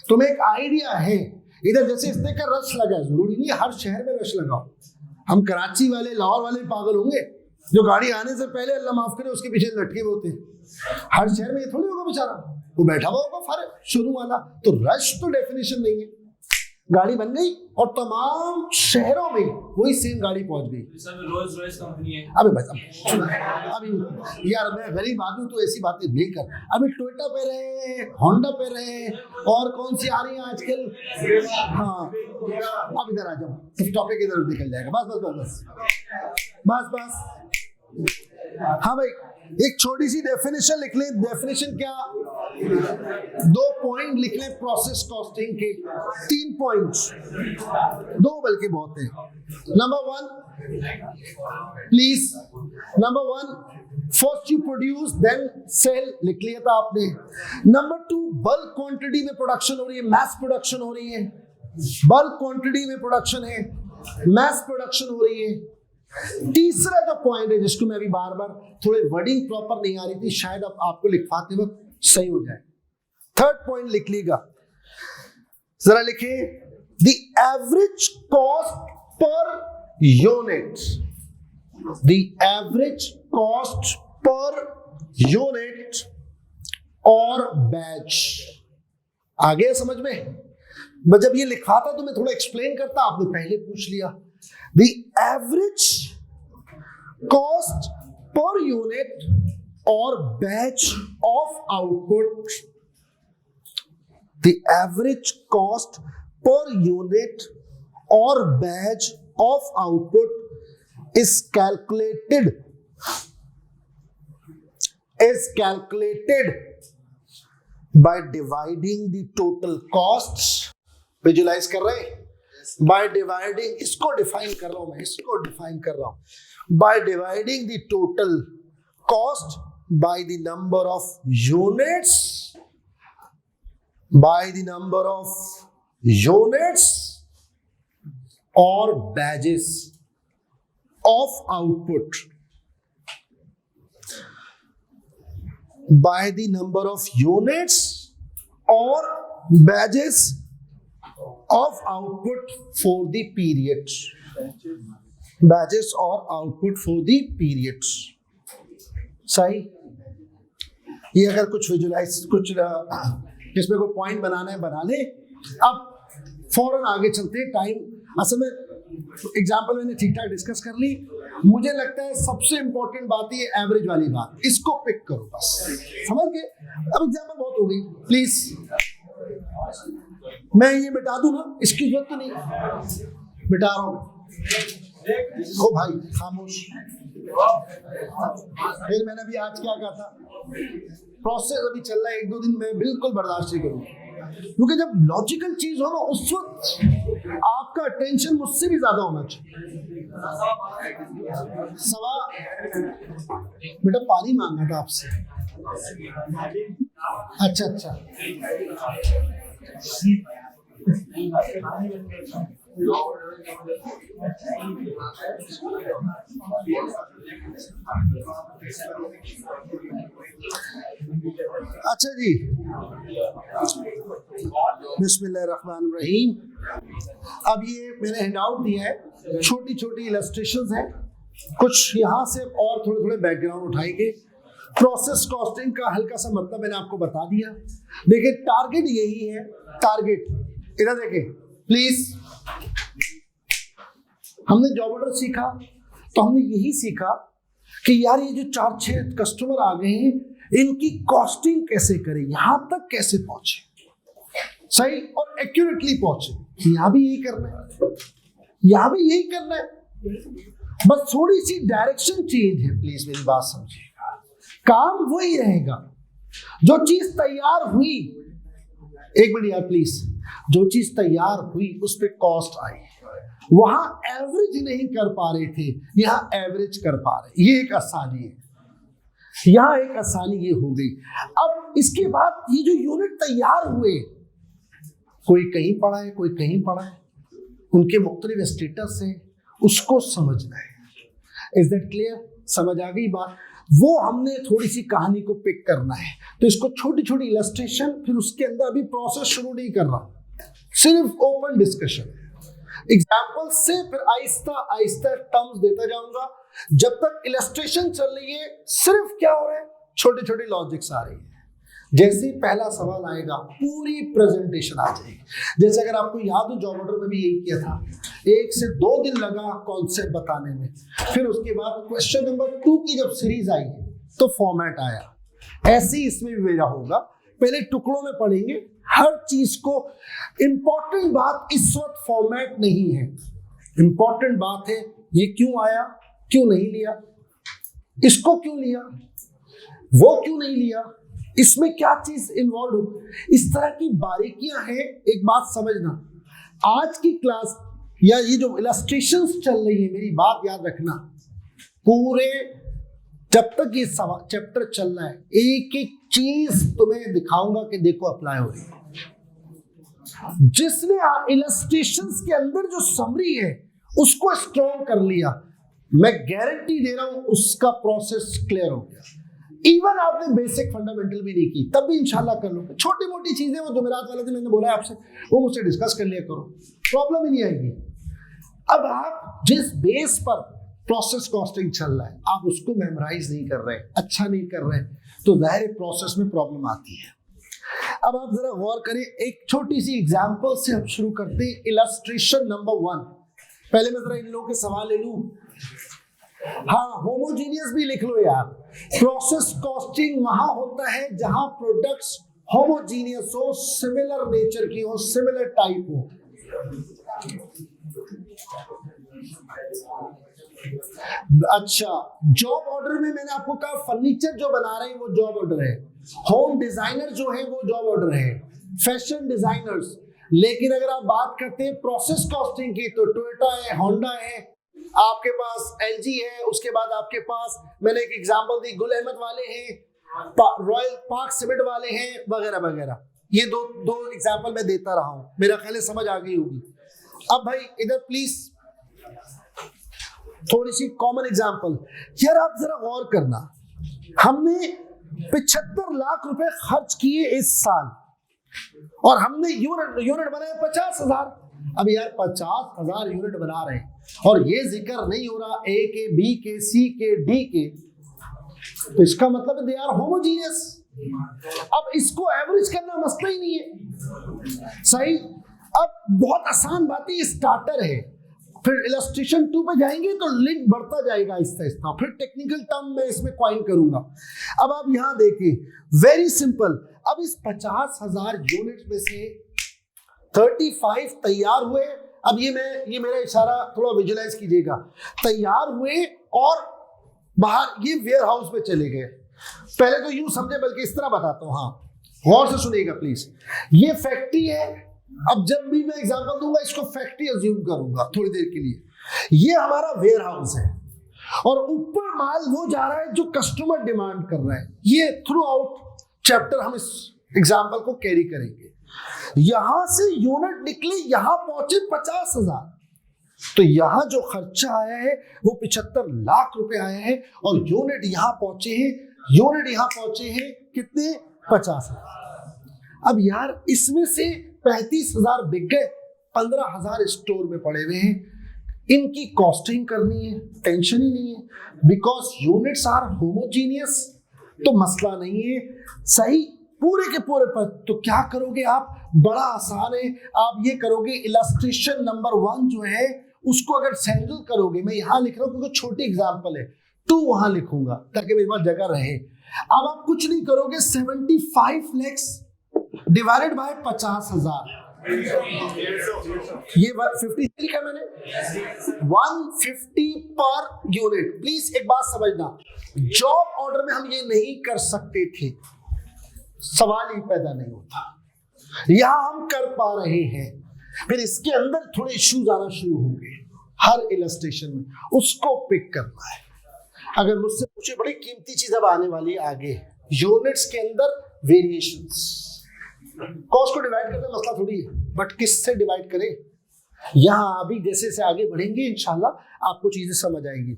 तुम्हें एक आइडिया है। इधर जैसे इसने का रश लगा है, जरूरी नहीं हर शहर में रश लगाओ। हम कराची वाले, लाहौर वाले पागल होंगे जो गाड़ी आने से पहले, अल्लाह माफ करे, उसके पीछे लटके हुए होते हैं। हर शहर में ये थोड़ी होगा बेचारा, वो बैठा हुआ होगा फर्क शुरू वाला। तो रश तो डेफिनेशन नहीं है। गाड़ी बन गई और तमाम शहरों में वही सेम गाड़ी पहुंच गई। रोल्स रॉयस कंपनी है। अबे भाई अभी यार मैं गरीब आदमी, तो ऐसी बातें नहीं कर। अभी टोयोटा पे रहे, होंडा पे रहे, और कौन सी आ रही है आजकल? हाँ अब इधर आ जाओ, इस टॉपिक इधर निकल जाएगा। बस बस बस बस बस बस। हाँ भाई एक छोटी सी डेफिनेशन लिख लें। डेफिनेशन क्या? 2 पॉइंट लिख लें प्रोसेस कॉस्टिंग के। 3 पॉइंट्स, 2 बल्कि बहुत है। Number 1 please, number 1 first you produce then sell, लिख लिया था आपने। नंबर 2 बल्क क्वांटिटी में प्रोडक्शन हो रही है, मैस प्रोडक्शन हो रही है। बल्क क्वांटिटी में प्रोडक्शन है, मैस प्रोडक्शन हो रही है। तीसरा जो पॉइंट है जिसको मैं अभी बार बार, थोड़े वर्डिंग प्रॉपर नहीं आ रही थी, शायद अब आपको लिखवाते वक्त सही हो जाए। थर्ड पॉइंट लिख लीजिएगा, जरा लिखिए, the average cost per unit, the average cost per unit और बैच। आ गया समझ में? मैं जब ये लिखा था तो मैं थोड़ा एक्सप्लेन करता, आपने पहले पूछ लिया। The average cost per unit or batch of output, the average cost per unit or batch of output is calculated by dividing the total costs। Visualize कर रहे हैं? बाय डिवाइडिंग, इसको डिफाइन कर रहा हूं मैं, इसको डिफाइन कर रहा हूं, by dividing the total cost by the number of units, by the number of units और batches of output, by the number of units और batches of output for the period, batches or output for the periods। सही? ये अगर कुछ visualise, कुछ इसमें कोई point बनाना है बना ले। अब फौरन आगे चलते हैं, टाइम असल में एग्जाम्पल मैंने ठीक ठाक डिस्कस कर ली। मुझे लगता है सबसे इंपॉर्टेंट बात ये एवरेज वाली बात, इसको पिक करो बस, समझ गए? अब एग्जाम्पल बहुत हो गई, प्लीज मैं ये मिटा दूं ना, इसकी जरूरत तो नहीं, मिटा रहा हूं। ओ भाई खामोश। फिर मैंने अभी आज क्या कहा था, प्रोसेस अभी चल रहा है, 1-2 दिन में बिल्कुल बर्दाश्त नहीं करूंगा, क्योंकि जब लॉजिकल चीज हो ना उस वक्त आपका अटेंशन मुझसे भी ज्यादा होना चाहिए। सवा बेटा पानी मांगा था आपसे। अच्छा अच्छा जी, बिस्मिल्लाहिर्रहमानिर्रहीम। अब ये मैंने हैंडआउट दिया है, छोटी छोटी इलस्ट्रेशंस हैं, कुछ यहाँ से और थोड़े थोड़े बैकग्राउंड उठाएंगे। प्रोसेस कॉस्टिंग का हल्का सा मतलब मैंने आपको बता दिया। देखिए टारगेट यही है, टारगेट इधर देखें प्लीज। हमने जॉब ऑर्डर सीखा तो हमने यही सीखा कि यार ये जो 4-6 कस्टमर आ गए हैं, इनकी कॉस्टिंग कैसे करें, यहां तक कैसे पहुंचे, सही और एक्यूरेटली पहुंचे। यहां भी यही करना है, यहां भी यही करना है, बस थोड़ी सी डायरेक्शन चेंज है। प्लीज मेरी बात समझिएगा, काम वही रहेगा। जो चीज तैयार हुई, एक मिनट यार प्लीज, जो चीज तैयार हुई उस पर कॉस्ट आई, वहां एवरेज नहीं कर पा रहे थे, यहां एवरेज कर पा रहे। ये एक आसानी है, यहां एक आसानी ये हो गई। अब इसके बाद ये जो यूनिट तैयार हुए, कोई कहीं पड़ा है, कोई कहीं पड़ा है, उनके मुख्तलिफ स्टेटस है, उसको समझना है। Is that clear? समझ आ गई बात? वो हमने थोड़ी सी कहानी को पिक करना है, तो इसको छोटी छोटी इलस्ट्रेशन, फिर उसके अंदर अभी प्रोसेस शुरू नहीं कर रहा, सिर्फ ओपन डिस्कशन एग्जाम्पल से, फिर आहिस्ता आहिस्ता टर्म्स देता जाऊंगा। जब तक इलस्ट्रेशन चल रही है सिर्फ क्या हो रहा है, छोटे छोटे लॉजिक्स आ रही है। जैसे ही पहला सवाल आएगा पूरी प्रेजेंटेशन आ जाएगी। जैसे अगर आपको याद हो जॉब ऑर्डर में भी यही किया था, 1 से 2 दिन लगा कॉन्सेप्ट बताने में, फिर उसके बाद क्वेश्चन नंबर 2 की जब सीरीज आई तो फॉर्मेट आया। ऐसे ही इसमें भी मेरा होगा, पहले टुकड़ों में पढ़ेंगे हर चीज को। इंपॉर्टेंट बात इस वक्त फॉर्मेट नहीं है, इंपॉर्टेंट बात है ये क्यों आया, क्यों नहीं लिया, इसको क्यों लिया, वो क्यों नहीं लिया, इसमें क्या चीज इन्वॉल्व हो, इस तरह की बारीकियां हैं। एक बात समझना, आज की क्लास या ये जो इलस्ट्रेशंस चल रही है, मेरी बात याद रखना, पूरे जब तक ये चैप्टर चल रहा है एक एक चीज तुम्हें दिखाऊंगा कि देखो अप्लाई हो रही है। जिसने इलस्ट्रेशंस के अंदर जो समरी है उसको स्ट्रॉन्ग कर लिया, मैं गारंटी दे रहा हूं उसका प्रोसेस क्लियर हो गया। इवन आपने बेसिक फंडामेंटल भी नहीं की तब भी इंशाल्लाह कर लोगे। छोटी मोटी चीजें वो जुमेरात वाले दिन मैंने बोला है आपसे, वो मुझसे डिस्कस कर लिया करो, प्रॉब्लम ही नहीं आएगी। अब आप जिस बेस पर प्रोसेस कॉस्टिंग चल रहा है आप उसको मेमोराइज नहीं कर रहे, अच्छा नहीं कर रहे, तो जाहिर प्रोसेस में प्रॉब्लम आती है। अब आप जरा गौर करें, एक छोटी सी एग्जांपल से हम शुरू करते हैं। इलस्ट्रेशन नंबर 1, पहले मैं जरा इन लोगों के सवाल ले लूं। हाँ, होमोजीनियस भी लिख लो यार। प्रोसेस कॉस्टिंग वहां होता है जहां प्रोडक्ट्स होमोजीनियस हो, सिमिलर नेचर की हो, सिमिलर टाइप हो। अच्छा, जॉब ऑर्डर में मैंने आपको कहा फर्नीचर जो बना रहे हैं वो जॉब ऑर्डर है, होम डिजाइनर जो है वो जॉब ऑर्डर है, फैशन डिजाइनर्स। लेकिन अगर आप बात करते हैं प्रोसेस कॉस्टिंग की तो टोयोटा है, होंडा है, आपके पास एलजी है, उसके बाद आपके पास मैंने एक एग्जांपल दी गुल अहमद वाले हैं, रॉयल पार्क सीमेंट वाले हैं, वगैरह वगैरह। ये दो एग्जांपल मैं देता रहा हूं, मेरा ख्याल है समझ आ गई होगी। अब भाई इधर प्लीज थोड़ी सी कॉमन एग्जांपल यार, आप जरा गौर करना, हमने 75 लाख रुपए खर्च किए इस साल और हमने यूनिट बनाए 50,000। अब यार 50,000 यूनिट बना रहे हैं और ये जिक्र नहीं हो रहा ए के, बी के, सी के, डी के, तो इसका मतलब दे आर होमोजीनियस। अब इसको एवरेज करना मसला ही नहीं है, सही। अब बहुत आसान बात है, स्टार्टर है, फिर इलस्ट्रेशन 2 पे जाएंगे तो लिंक बढ़ता जाएगा आहिस्ता आहिस्ता, फिर टेक्निकल टर्म में इसमें क्वाइन करूंगा। अब आप यहां देखिए, वेरी सिंपल। अब इस 50,000 यूनिट में से 35 तैयार हुए। अब ये मेरा इशारा थोड़ा विजुलाइज कीजिएगा, तैयार हुए और बाहर ये वेयर हाउस में चले गए। पहले तो यूं समझे, बल्कि इस तरह बताता हूं, हाँ गौर से सुनिएगा प्लीज। ये फैक्ट्री है, अब जब भी मैं एग्जांपल दूंगा इसको फैक्ट्री अज्यूम करूंगा थोड़ी देर के लिए। ये हमारा वेयर हाउस है और ऊपर माल वो जा रहा है जो कस्टमर डिमांड कर रहा है। ये थ्रू आउट चैप्टर हम इस एग्जांपल को कैरी करेंगे। यहां से यूनिट निकले, यहां पहुंचे 50,000, तो यहां जो खर्चा आया है वो 75 लाख रुपए आया है और यूनिट यहां पहुंचे हैं कितने, 50,000। अब यार इसमें से 35,000 बिक गए, 15,000 स्टोर में पड़े हुए हैं, इनकी कॉस्टिंग करनी है, टेंशन ही नहीं है, बिकॉज यूनिट्स आर होमोजीनियस, तो मसला नहीं है, सही पूरे के पूरे पर। तो क्या करोगे आप, बड़ा आसान है, आप ये करोगे इलस्ट्रेशन नंबर 1 जो है उसको अगर सैंडल करोगे, मैं यहां लिख रहा हूं क्योंकि छोटी एग्जांपल है, 2 वहां लिखूंगा ताकि मेरे पास जगह रहे। अब आप कुछ नहीं करोगे, 75 लाख डिवाइडेड बाय 50,000, ये 50 लिखा मैंने, 150 पर यूनिट। प्लीज एक बात समझना, जॉब ऑर्डर में हम ये नहीं कर सकते थे, सवाल ही पैदा नहीं होता, यहां हम कर पा रहे हैं। फिर इसके अंदर थोड़े इश्यूज आना शुरू होंगे हर इलस्ट्रेशन में, उसको पिक करना है। अगर मुझसे पूछे, बड़ी कीमती चीज अब आने वाली है आगे, यूनिट्स के अंदर वेरिएशंस। कॉस्ट को डिवाइड करना मसला थोड़ी है, बट किससे डिवाइड करें, यहां अभी जैसे से आगे बढ़ेंगे इंशाल्लाह आपको चीजें समझ आएंगी।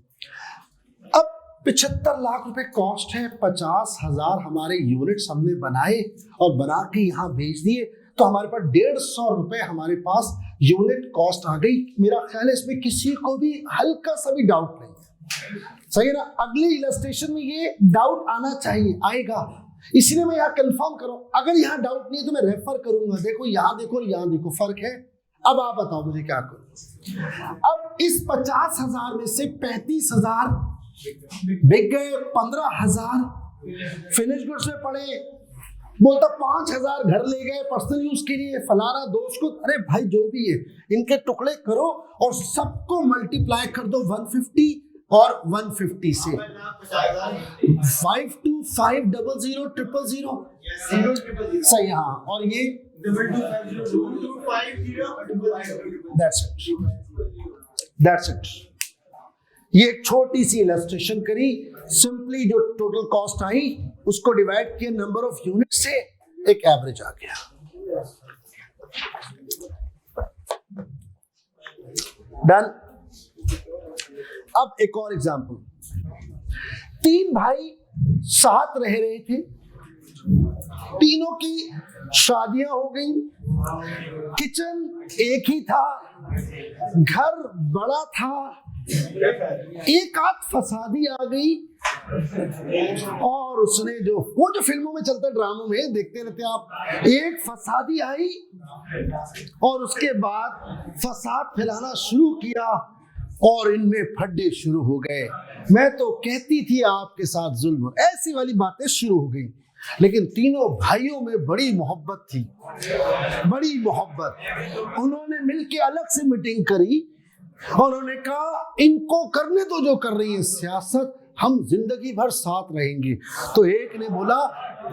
अब 75 लाख रुपए कॉस्ट है, 50,000 हमारे यूनिट्स हमने बनाए और बना के यहां भेज दिए, तो हमारे पास 150 रुपए हमारे पास यूनिट कॉस्ट आ गई। मेरा ख्याल है इसमें किसी को भी हल्का सा भी डाउट नहीं है, सही है ना। अगले इलस्ट्रेशन में ये डाउट आना चाहिए, आएगा, इसलिए मैं यहाँ कंफर्म करूं। अगर यहाँ डाउट नहीं है तो मैं रेफर करूंगा, देखो यहाँ देखो फर्क है। अब आप बताओ मुझे क्या करूं। अब इस 50,000 में से 35,000 बिक गए, 15,000 फिनिश गुड्स में पड़े, बोलता 5,000 घर ले गए पर्सनल यूज के लिए, फलाना दोस्त को, अरे भाई जो भी है इनके टुकड़े करो और सबको मल्टीप्लाई कर दो 150, और 150 से 5250000000 सही। हाँ, और ये दैट्स इट। ये एक छोटी सी इलस्ट्रेशन करी, सिंपली जो टोटल कॉस्ट आई उसको डिवाइड किया नंबर ऑफ यूनिट से, एक एवरेज आ गया। डन। अब एक और एग्जांपल, 3 भाई साथ रह रहे थे, तीनों की शादियां हो गई, किचन एक ही था, घर बड़ा था, एक आध फसादी आ गई और उसने वो जो फिल्मों में चलता, ड्रामों में देखते रहते आप, एक फसादी आई और उसके बाद फसाद फैलाना शुरू किया और इनमें फड्डे शुरू हो गए। मैं तो कहती थी आपके साथ जुल्म, ऐसी वाली बातें शुरू हो गई। लेकिन तीनों भाइयों में बड़ी मोहब्बत थी, बड़ी मोहब्बत। उन्होंने मिलके अलग से मीटिंग करी और उन्होंने कहा इनको करने तो जो कर रही है सियासत, हम जिंदगी भर साथ रहेंगे। तो एक ने बोला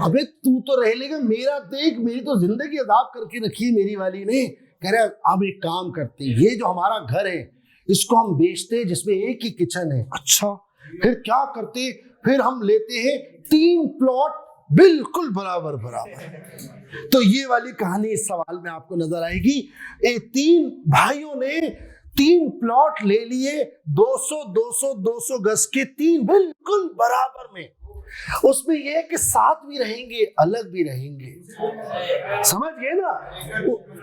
अबे तू तो रह लेगा, मेरा देख, मेरी तो जिंदगी अदाब करके रखी है मेरी वाली ने। कह रहा अब एक काम करते, ये जो हमारा घर है इसको हम बेचते, जिसमें एक ही किचन है। अच्छा, फिर क्या करते, फिर हम लेते हैं 3 प्लॉट बिल्कुल बराबर बराबर। तो ये वाली कहानी इस सवाल में आपको नजर आएगी। 3 भाइयों ने 3 प्लॉट ले लिए, 200 गज के, 3 बिल्कुल बराबर में। उसमें यह है कि साथ भी रहेंगे, अलग भी रहेंगे, समझ गए ना।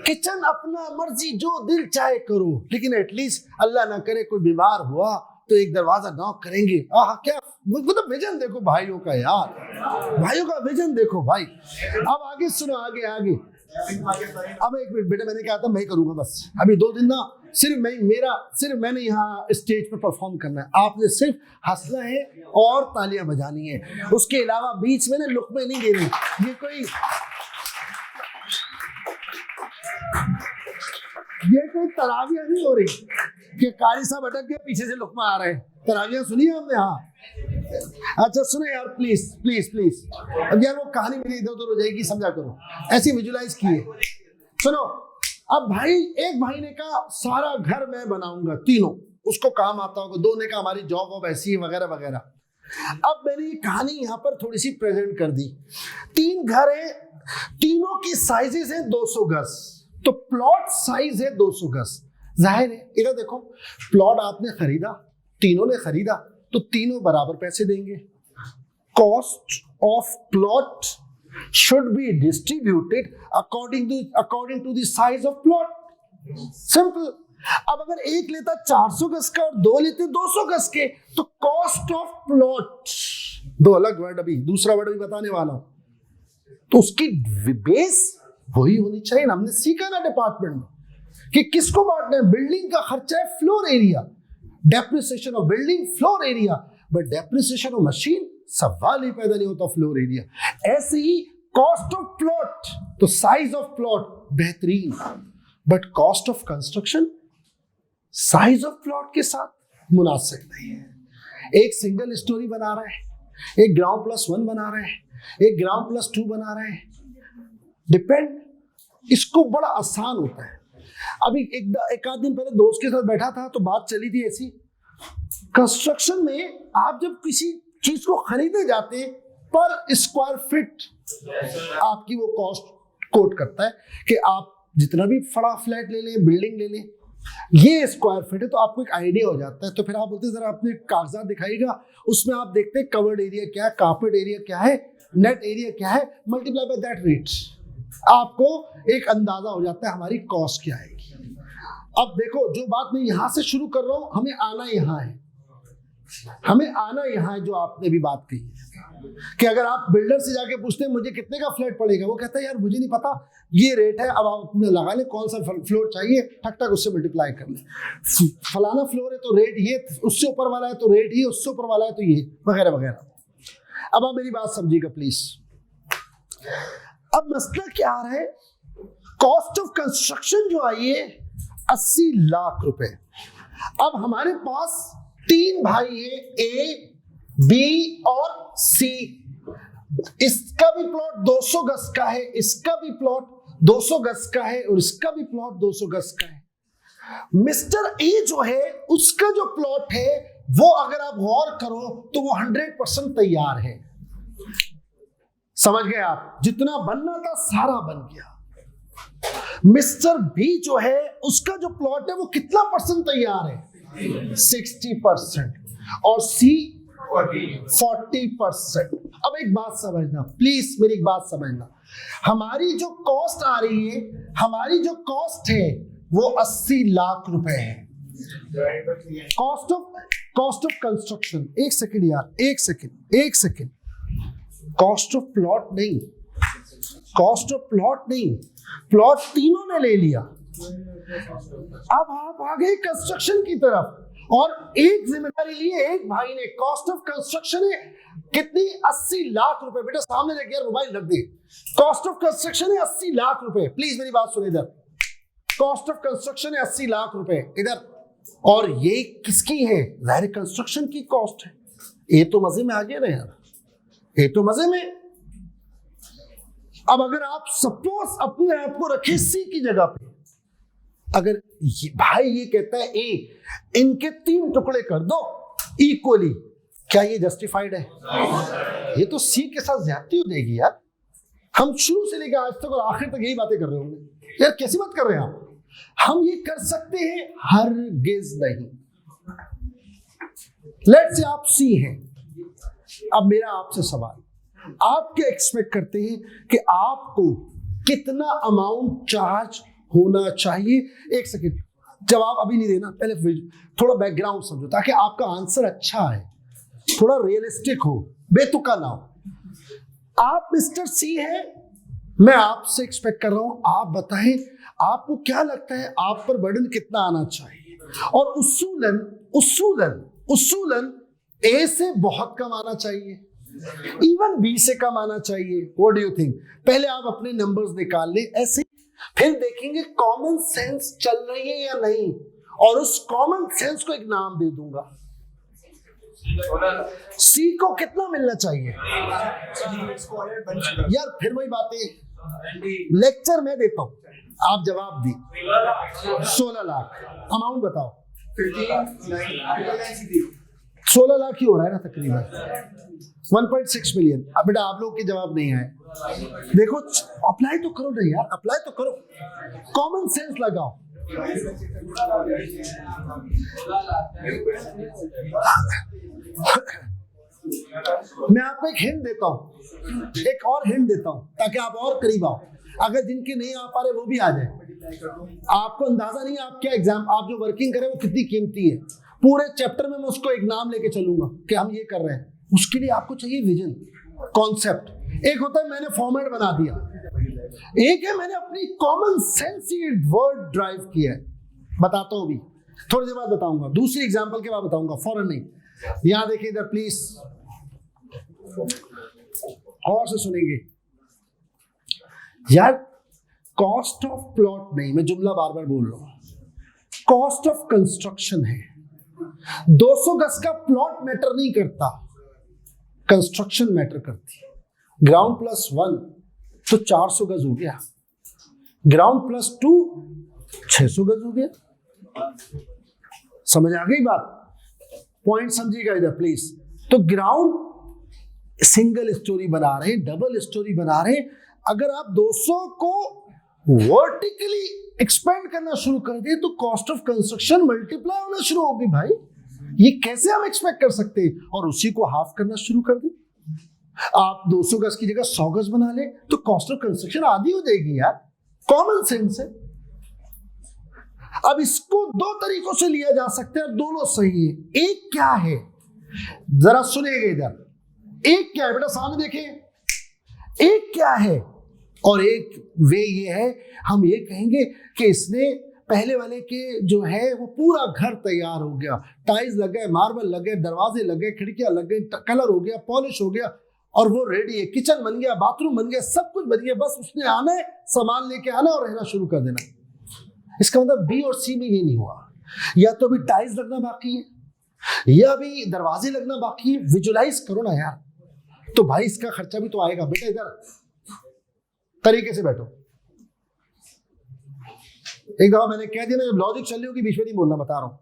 किचन अपना मर्जी, जो दिल चाहे करो, लेकिन एटलीस्ट अल्लाह ना करे कोई बीमार हुआ तो एक दरवाजा नॉक करेंगे। क्या मतलब विजन देखो भाइयों का यार, भाइयों का विजन देखो भाई। अब आगे सुनो, आगे आगे। अब एक मिनट बेटा, मैंने कहा था मैं करूंगा बस, अभी 2 दिन ना सिर्फ मैंने यहाँ स्टेज पर परफॉर्म करना है, आपने सिर्फ हंसना है और तालियां बजानी है, उसके अलावा बीच में ना लुकमे नहीं देने। ये कोई तरावियां नहीं हो रही कि कारी साहब अटक गए, पीछे से लुकमा आ रहे हैं। तरावियां सुनी है हमने? हाँ, अच्छा सुनो यार, प्लीज प्लीज प्लीज। अब यार वो कहानी मेरी इधर उधर हो जाएगी, समझा करो, ऐसी विजुलाइज किए। सुनो, अब भाई, एक भाई ने कहा सारा घर मैं बनाऊंगा, तीनों, उसको काम आता होगा, 2 ने कहा हमारी जॉब वॉब ऐसी है वगैरह वगैरह। अब मैंने ये कहानी यहाँ पर थोड़ी सी प्रेजेंट कर दी। 3 घर है, तीनों की साइजेस है 200 गज, तो प्लॉट साइज है 200 गज। जाहिर है, इधर देखो, प्लॉट आपने खरीदा, तीनों ने खरीदा, तो तीनों बराबर पैसे देंगे। Cost of plot should be distributed according to the size of plot. Simple. अब अगर एक लेता 400 गज का और 2 लेते 200 गज के, तो कॉस्ट ऑफ प्लॉट, 2 अलग वर्ड, अभी दूसरा वर्ड भी बताने वाला हूं, तो उसकी बेस वही होनी चाहिए। हमने सीखा ना डिपार्टमेंट में कि किसको बांटना है। बिल्डिंग का खर्चा है floor area, depreciation of building floor area, but depreciation of machine सवाल ही पैदा नहीं होता फ्लोर एरिया। ऐसे ही कॉस्ट ऑफ प्लॉट, तो साइज ऑफ प्लॉट बेहतरीन, but cost of construction size of plot के साथ मुनासिब नहीं है। एक सिंगल स्टोरी बना रहा है, एक ग्राउंड +1 बना रहा है, एक ग्राउंड +2 बना रहा है, डिपेंड, इसको बड़ा आसान होता है। अभी एक आध दिन पहले दोस्त के साथ बैठा था तो बात चली थी ऐसी, कंस्ट्रक्शन में आप जब किसी चीज को खरीदने जाते पर स्क्वायर फीट आपकी वो कॉस्ट कोट करता है कि आप जितना भी बड़ा फ्लैट ले लें, बिल्डिंग ले लें, ये स्क्वायर फीट है, तो आपको एक आइडिया हो जाता है। तो फिर आप बोलते हैं जरा अपने कागजात दिखाइएगा, उसमें आप देखते हैं कवर्ड एरिया क्या है, कार्पेट एरिया क्या है, नेट एरिया क्या है, मल्टीप्लाई बाय दैट रेट, आपको एक अंदाजा हो जाता है हमारी कॉस्ट क्या आएगी। अब देखो, जो बात मैं यहां से शुरू कर रहा हूं, हमें आना यहाँ है, हमें आना यहाँ है। जो आपने भी बात कही कि अगर आप बिल्डर से जाके पूछते हैं मुझे कितने का फ्लैट पड़ेगा, वो कहता है यार मुझे नहीं पता, ये रेट है, अब आप लगा लें कौन सा फ्लोर चाहिए, ठक ठक उससे मल्टीप्लाई कर लें, फलाना फ्लोर है तो रेट ये, उससे ऊपर वाला है तो रेट ये, उससे ऊपर वाला है तो ये, वगैरह वगैरह। अब आप मेरी बात समझिएगा प्लीज। अब मसला क्या आ रहा है, कॉस्ट ऑफ कंस्ट्रक्शन जो आई है 80 लाख रुपए। अब हमारे पास तीन भाई है, ए, बी और सी। इसका भी प्लॉट 200 गज का है, इसका भी प्लॉट 200 गज का है और इसका भी प्लॉट 200 गज का है। मिस्टर ए जो है उसका जो प्लॉट है वो अगर आप गौर करो तो वो 100% तैयार है। समझ गए आप? जितना बनना था सारा बन गया। मिस्टर बी जो है उसका जो प्लॉट है वो कितना परसेंट तैयार है? 60%। और सी 40%। अब एक बात समझना प्लीज, मेरी एक बात समझना। हमारी जो कॉस्ट आ रही है, हमारी जो कॉस्ट है वो 80 लाख रुपए है। Cost of construction. एक सेकेंड यार, एक सेकेंड। कॉस्ट ऑफ प्लॉट नहीं, कॉस्ट ऑफ प्लॉट नहीं, प्लॉट तीनों ने ले लिया। अब आप आ गए कंस्ट्रक्शन की तरफ और एक जिम्मेदारी ली है एक भाई ने। कॉस्ट ऑफ कंस्ट्रक्शन है कितनी? 80 लाख रुपए। बेटा सामने रख गया, मोबाइल रख दे। कॉस्ट ऑफ कंस्ट्रक्शन है 80 लाख रुपए। प्लीज मेरी बात सुनिए इधर। कॉस्ट ऑफ कंस्ट्रक्शन है 80 लाख रुपए इधर। और ये किसकी है? जाहिर कंस्ट्रक्शन की कॉस्ट है। ये तो मजे में आ गया ना यार, ये तो मजे में। अब अगर आप सपोज अपने आप को रखे सी की जगह पे, अगर भाई ये कहता है ए, इनके 3 टुकड़े कर दो इक्वली, क्या ये जस्टिफाइड है? ये तो सी के साथ ज्यादती हो जाएगी यार। हम शुरू से लेकर आज तक और आखिर तक यही बातें कर रहे होंगे यार। कैसी बात कर रहे हैं आप? हम ये कर सकते हैं? हरगिज नहीं। लेट्स से आप सी हैं। अब मेरा आपसे सवाल, आप क्या एक्सपेक्ट करते हैं कि आपको कितना अमाउंट चार्ज होना चाहिए? एक सेकेंड, जवाब अभी नहीं देना, पहले थोड़ा बैकग्राउंड समझो ताकि आपका आंसर अच्छा है, थोड़ा रियलिस्टिक हो, बेतुका ना हो। आप मिस्टर सी हैं, मैं आपसे एक्सपेक्ट कर रहा हूं आप बताएं आपको क्या लगता है आप पर बर्डन कितना आना चाहिए? और उसूलन ए से बहुत कम आना चाहिए, इवन बी से कम आना चाहिए। What do you think? पहले आप अपने नंबर्स निकाल ले ऐसे, फिर देखेंगे कॉमन सेंस चल रही है या नहीं, और उस कॉमन सेंस को एक नाम दे दूंगा। सी को कितना मिलना चाहिए? यार फिर वही बातें, लेक्चर मैं देता हूं, आप जवाब दी। 16 लाख। अमाउंट बताओ। 16 लाख ही हो रहा है ना तकरीबन, 1.6 मिलियन। अब बेटा आप लोग के जवाब नहीं आए। देखो अप्लाई तो करो नहीं यार, अप्लाई तो करो, कॉमन सेंस लगाओ। मैं आपको एक हिंट देता हूं, एक और हिंट देता हूं ताकि आप और करीब आओ। अगर जिनके नहीं आ पा रहे वो भी आ जाए। आपको अंदाजा नहीं है आप क्या एग्जाम, आप जो वर्किंग करें वो कितनी कीमती है। पूरे चैप्टर में मैं उसको एक नाम लेके चलूंगा कि हम ये कर रहे हैं। उसके लिए आपको चाहिए विजन, कॉन्सेप्ट। एक होता है मैंने फॉर्मेट बना दिया, एक है मैंने अपनी कॉमन सेंस वर्ड ड्राइव किया है। बताता हूं, भी थोड़ी देर बाद बताऊंगा, दूसरी एग्जांपल के बाद बताऊंगा, फौरन नहीं। यहां देखिए इधर प्लीज, और से सुनेंगे यार। कॉस्ट ऑफ प्लॉट नहीं, मैं जुमला बार बार बोल रहा हूं, कॉस्ट ऑफ कंस्ट्रक्शन है। 200 गज का प्लॉट मैटर नहीं करता, कंस्ट्रक्शन मैटर करती है। ग्राउंड +1 तो 400 गज हो गया, ग्राउंड +2 600 गज हो गया। समझ आ गई बात? पॉइंट समझिएगा इधर प्लीज। तो ग्राउंड सिंगल स्टोरी बना रहे हैं, डबल स्टोरी बना रहे हैं। अगर आप 200 को वर्टिकली एक्सपेंड करना शुरू कर दिए तो कॉस्ट ऑफ कंस्ट्रक्शन मल्टीप्लाई होना शुरू होगी भाई। ये कैसे हम एक्सपेक्ट कर सकते हैं? और उसी को हाफ करना शुरू कर दें। आप 200 गज की जगह 100 गज बना ले तो कॉस्ट ऑफ कंस्ट्रक्शन आधी हो जाएगी यार। कॉमन सेंस है। अब इसको 2 तरीकों से लिया जा सकता है, दोनों सही है। एक क्या है, जरा सुनिएगा इधर। एक क्या है बेटा, सामने देखें, एक क्या है और एक वे ये है, हम ये कहेंगे कि इसने पहले वाले के जो है वो पूरा घर तैयार हो गया, टाइल्स लग गए, मार्बल लग गए, दरवाजे लग गए, खिड़कियां लग गई, कलर हो गया, पॉलिश हो गया और वो रेडी है, किचन बन गया, बाथरूम बन गया, सब कुछ बन गया, बस उसने आना है, सामान लेके आना और रहना शुरू कर देना। इसका मतलब बी और सी में ये नहीं हुआ। या तो अभी टाइल्स लगना बाकी है, ये अभी दरवाजे लगना बाकी है, विजुलाइज करो ना यार। तो भाई इसका खर्चा भी तो आएगा। बेटा इधर तरीके से बैठो। एक दफा मैंने कह दिया ना, जब लॉजिक चल रही होगी बीच में नहीं बोलना, बता रहा हूं।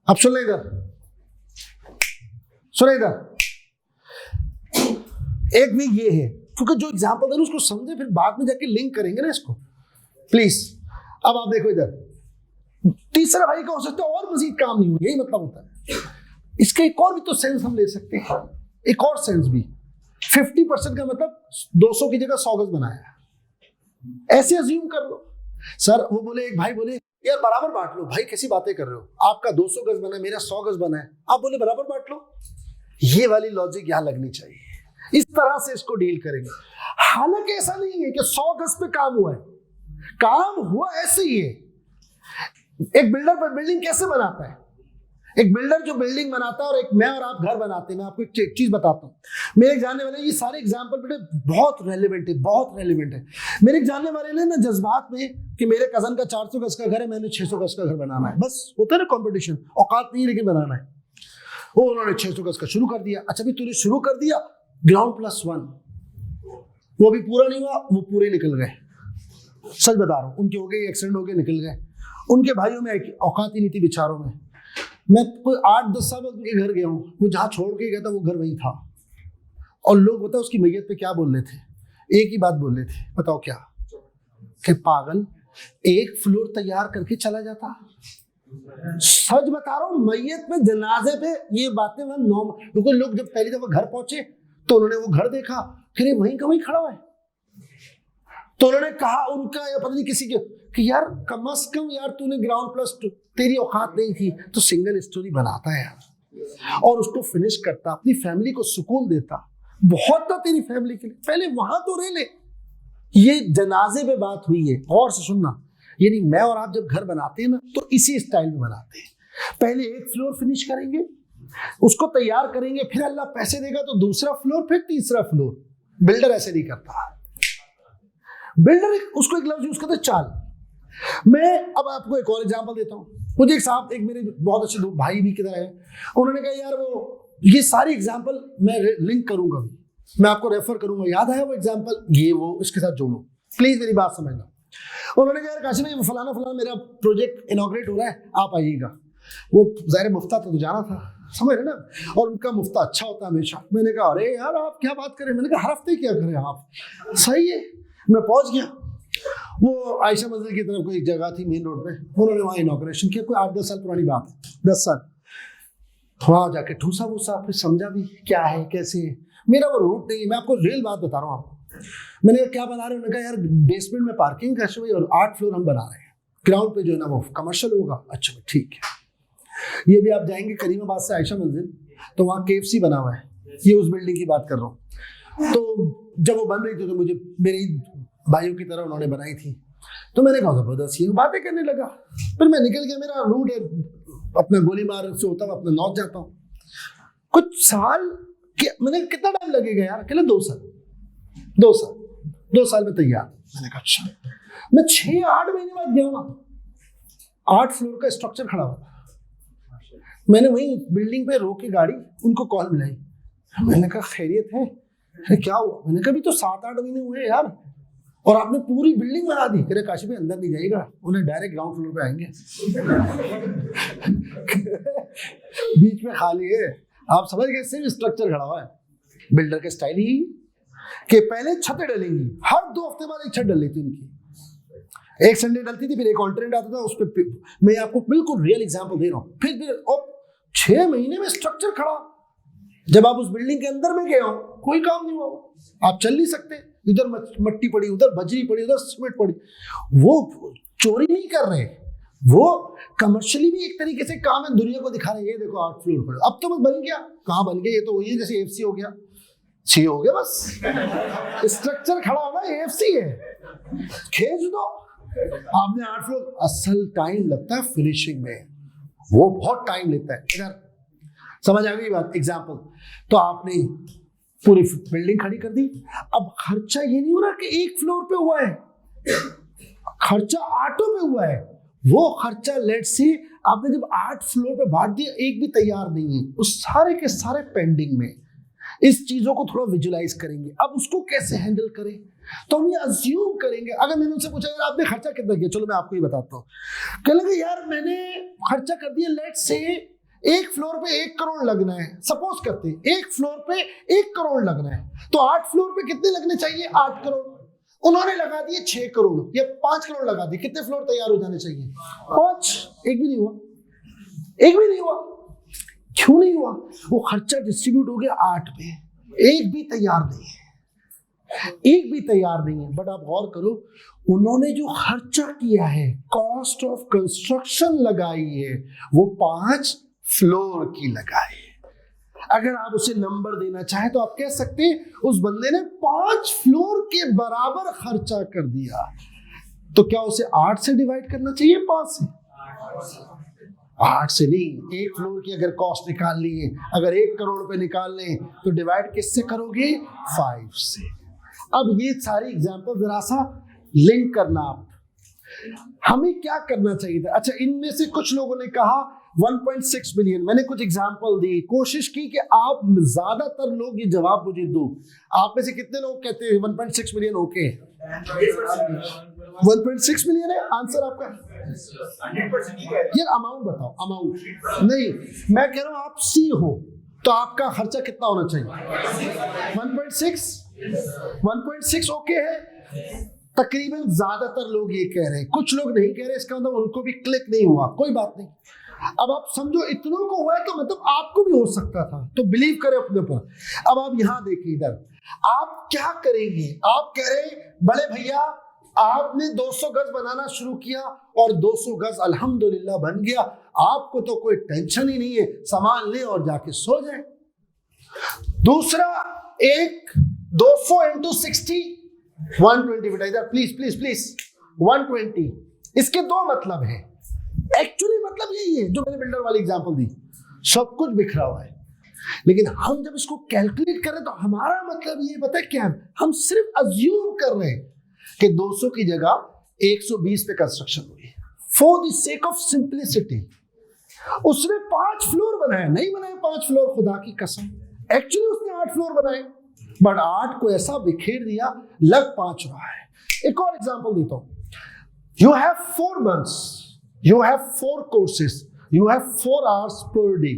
अब सुन ले इधर, सुने इधर। एक भी ये है, क्योंकि जो एग्जाम्पल दे उसको समझे, फिर बाद में जाके लिंक करेंगे ना इसको, प्लीज। अब आप देखो इधर, तीसरा भाई का हो सकता है और मजीद काम नहीं हो, यही मतलब होता है। इसका एक और भी तो सेंस हम ले सकते हैं, एक और सेंस भी। 50% का मतलब 200 की जगह 100 गज बनाया, ऐसे अज्यूम कर लो। सर वो बोले, एक भाई बोले यार बराबर बांट लो। भाई कैसी बातें कर रहे हो, आपका 200 गज बना है, मेरा 100 गज बना है, आप बोले बराबर बांट लो। ये वाली लॉजिक यहां लगनी चाहिए, इस तरह से इसको डील करेंगे। हालांकि ऐसा नहीं है कि 100 गज पे काम हुआ है, काम हुआ ऐसे ही है। एक बिल्डर पर बिल्डिंग कैसे बनाता है, एक बिल्डर जो बिल्डिंग बनाता है और एक मैं और आप घर बनाते हैं। मैं आपको एक चीज बताता हूं, मेरे एक जानने वाले, ये सारे एग्जांपल बेटे बहुत रेलेवेंट है, बहुत रेलेवेंट है। मेरे एक जानने वाले ने ना जज्बात में कि मेरे कजन का 400 गज का घर है, मैंने 600 गज का घर बनाना है, बस होता है ना कंपटीशन, औकात नहीं लेकिन बनाना है। वो उन्होंने 600 गज का शुरू कर दिया। अच्छा भी तूने शुरू कर दिया, ग्राउंड +1, वो भी पूरा नहीं हुआ, वो पूरे निकल गए। सच बता रहा हूँ, उनके हो गए, एक्सीडेंट हो गए, निकल गए। उनके भाइयों में औकात ही नहीं थी बेचारों में। मैं कोई 8-10 साल उनके घर गया हूँ, वो जहाँ छोड़ के गया था वो घर वहीं था। और लोग बताओ उसकी मैयत पे क्या बोल रहे थे, एक ही बात बोल रहे थे, बताओ क्या, कि पागल एक फ्लोर तैयार करके चला जाता। सच बता रहा हूँ, मैयत में, जनाजे पे ये बातें नॉर्मल। क्योंकि लोग जब पहली दफा घर पहुंचे तो उन्होंने वो घर देखा, फिर वहीं का वहीं खड़ा हुआ है। तो उन्होंने कहा उनका या पता नहीं किसी के, कि यार कम से कम यार तूने ग्राउंड +2, तेरी औकात नहीं थी तो सिंगल स्टोरी बनाता है यार, और उसको फिनिश करता, अपनी फैमिली को सुकून देता। बहुत था तेरी फैमिली के लिए, पहले वहां तो रह ले। ये जनाजे पे बात हुई है, और से सुनना। यानी मैं और आप जब घर बनाते हैं ना, तो इसी स्टाइल में बनाते हैं। पहले एक फ्लोर फिनिश करेंगे, उसको तैयार करेंगे, फिर अल्लाह पैसे देगा तो दूसरा फ्लोर, फिर तीसरा फ्लोर। बिल्डर ऐसे नहीं करता। बिल्डर उसको एक लफ्ज यूज करते, चाल। मैं अब आपको एक और एग्जांपल देता हूँ। मुझे एक साहब, एक मेरे बहुत अच्छे भाई भी किधर है, उन्होंने कहा यार वो ये सारी एग्जांपल मैं लिंक करूंगा भी, मैं आपको रेफर करूंगा, याद है वो एग्जांपल, ये वो इसके साथ जोड़ो, प्लीज मेरी बात समझना। उन्होंने कहा यार काशी भाई फलाना फलाना मेरा प्रोजेक्ट इनॉग्रेट हो रहा है, आप आइएगा। वो ज़ाहिर मुफ्ता तो जाना था, समझ रहे ना, और उनका मुफ्ता अच्छा होता है हमेशा। मैंने कहा अरे यार आप क्या बात करें, मैंने कहा हर हफ्ते क्या करें आप, सही है। मैं पहुंच गया, वो आयशा मंजिल की तरफ कोई एक जगह थी मेन रोड पे, उन्होंने वहाँ इनॉग्रेशन किया। कोई 8-10 साल पुरानी बात है, 10 साल। वहाँ जाके ठूसा वूसा, फिर समझा भी क्या है कैसे है। मेरा वो रूट नहीं, मैं आपको रियल बात बता रहा हूँ आपको। मैंने कहा क्या बना रहे हो, उन्होंने कहा यार बेसमेंट में पार्किंग कैसे हुई और 8 फ्लोर हम बना रहे हैं, ग्राउंड पे जो है ना वो कमर्शियल होगा। अच्छा ठीक है। ये भी आप जाएंगे करीमाबाद से आयशा मंजिल, तो वहाँ KFC बना हुआ है, ये उस बिल्डिंग की बात कर रहा हूँ। तो जब वो बन रही थी तो मुझे मेरी भाइयों की तरह उन्होंने बनाई थी, तो मैंने कहा जबरदस्त, ये बातें करने लगा। फिर मैं निकल गया, मेरा रूट है अपना गोलीमार से होता हुआ अपना नॉर्थ जाता हूँ। कुछ साल के, मैंने कितना टाइम लगेगा यार, कहला 2 साल 2 साल में तैयार। मैंने कहा अच्छा। मैं 6-8 महीने बाद गया ना, 8 फ्लोर का स्ट्रक्चर खड़ा हुआ। मैंने वहीं बिल्डिंग पे रोक के गाड़ी, उनको कॉल मिलाई। मैंने कहा खैरियत है, क्या हुआ? मैंने कहा भी तो 7-8 महीने हुए यार, और आपने पूरी बिल्डिंग बना दी। कह रहे काशी भाई अंदर नहीं जाएगा, उन्हें डायरेक्ट ग्राउंड फ्लोर पे आएंगे। बीच में खाली है, आप समझ गए, सिर्फ स्ट्रक्चर खड़ा हुआ है। बिल्डर के स्टाइल ही कि पहले छतें डलेंगी, हर 2 हफ्ते बाद एक छत डल लेती उनकी, एक संडे डलती थी, फिर एक ऑल्टरनेट आता था उस पर। मैं आपको बिल्कुल रियल एग्जाम्पल दे रहा हूँ। फिर 6 महीने में स्ट्रक्चर खड़ा। जब आप उस बिल्डिंग के अंदर में गए हो, कोई काम नहीं हुआ, आप चल नहीं सकते, इधर मट्टी पड़ी, उधर बजरी पड़ी, उधर सीमेंट पड़ी। वो चोरी नहीं कर रहे, वो कमर्शियली भी एक तरीके से काम है, दुनिया को दिखा रहे हैं, ये देखो 8 फ्लोर पर। अब तो बस बन गया, कहाँ बन गया, ये तो वही है जैसे AFC हो गया, सी हो गया, बस स्ट्रक्चर खड़ा होना AFC है, खींच दो। आपने 8 फ्लोर, असल टाइम लगता है फिनिशिंग में, वो बहुत टाइम लेता है। इधर समझ आ गई बात, एग्जाम्पल। तो आपने पूरी बिल्डिंग खड़ी कर दी। अब खर्चा ये नहीं हो रहा कि 1 फ्लोर पे हुआ है, खर्चा 8 पे हुआ है। वो खर्चा लेट से आपने जब 8 फ्लोर पे बांट दिया, एक भी तैयार नहीं है, उस सारे के सारे पेंडिंग में। इस चीजों को थोड़ा विजुलाइज करेंगे, अब उसको कैसे हैंडल करें। तो हम ये अज्यूम करेंगे, अगर मैंने उनसे पूछा यार आपने खर्चा कितना किया, चलो मैं आपको ही बताता हूँ, कहेंगे यार मैंने खर्चा कर दिया, लेट से एक फ्लोर पे 1 करोड़ लगना है, सपोज करते हैं एक फ्लोर पे 1 करोड़ लगना है, तो 8 फ्लोर पे कितने लगने चाहिए, 8 करोड़। उन्होंने लगा दिए 6 करोड़ या 5 करोड़ लगा दिए, कितने फ्लोर तैयार हो जाने चाहिए, 5। एक भी नहीं हुआ, एक भी नहीं हुआ। क्यों नहीं हुआ, वो खर्चा डिस्ट्रीब्यूट हो गया 8 पे, एक भी तैयार नहीं है, एक भी तैयार नहीं है। बट आप गौर करो, उन्होंने जो खर्चा किया है, कॉस्ट ऑफ कंस्ट्रक्शन लगाई है, वो 5 फ्लोर की लगाई है। अगर आप उसे नंबर देना चाहें तो आप कह सकते हैं उस बंदे ने 5 फ्लोर के बराबर खर्चा कर दिया। तो क्या उसे 8 से डिवाइड करना चाहिए, 5 से? 8 से नहीं, 1 फ्लोर की अगर कॉस्ट निकालनी है, अगर 1 करोड़ रुपए निकालने तो डिवाइड किससे करोगे, 5 से। अब ये सारी एग्जांपल जरा सा लिंक करना आप, हमें क्या करना चाहिए था। अच्छा, इनमें से कुछ लोगों ने कहा 1.6 मिलियन, मैंने कुछ एग्जांपल दी, कोशिश की कि आप ज्यादातर लोग ये जवाब मुझे दो। आप में से कितने लोग कहते हैं 1.6 मिलियन ओके? 1.6 मिलियन है आंसर आपका? 100% यार अमाउंट बताओ, अमाउंट नहीं, मैं कह रहा हूं आप सी हो तो आपका खर्चा कितना होना चाहिए, 1.6 ओके है। तकरीबन ज्यादातर लोग ये कह रहे हैं, कुछ लोग नहीं कह रहे, इसका मतलब उनको भी क्लिक नहीं हुआ, कोई बात नहीं। अब आप समझो इतनों को हुआ है तो मतलब आपको भी हो सकता था, तो बिलीव करें अपने पर। अब आप यहां देखिए, इधर आप क्या करेंगे, आप कह रहे हैं बड़े भैया आपने 200 गज बनाना शुरू किया और 200 गज अल्हम्दुलिल्लाह बन गया, आपको तो कोई टेंशन ही नहीं है, सामान ले और जाके सो जाए। दूसरा, एक 200 इंटू 60 120 बेटा, इधर प्लीज प्लीज प्लीज 120। इसके 2 मतलब है, एक्चुअली मतलब यही है जो मैंने बिल्डर वाली एग्जांपल दी, सब कुछ बिखरा हुआ है। लेकिन हम जब इसको कैलकुलेट करें तो हमारा मतलब ये पता है क्या है, हम सिर्फ अज्यूम कर रहे हैं कि 200 की जगह 120 पे कंस्ट्रक्शन हुई, for the sake of simplicity. उसने 5 फ्लोर बनाए, नहीं बनाए 5 फ्लोर, खुदा की कसम, एक्चुअली उसने 8 फ्लोर बनाए, बट 8 को ऐसा बिखेर दिया, लग 5 रहा है। एक और एग्जांपल देता हूं, you have 4 months, you have 4 courses, you have 4 hours per day.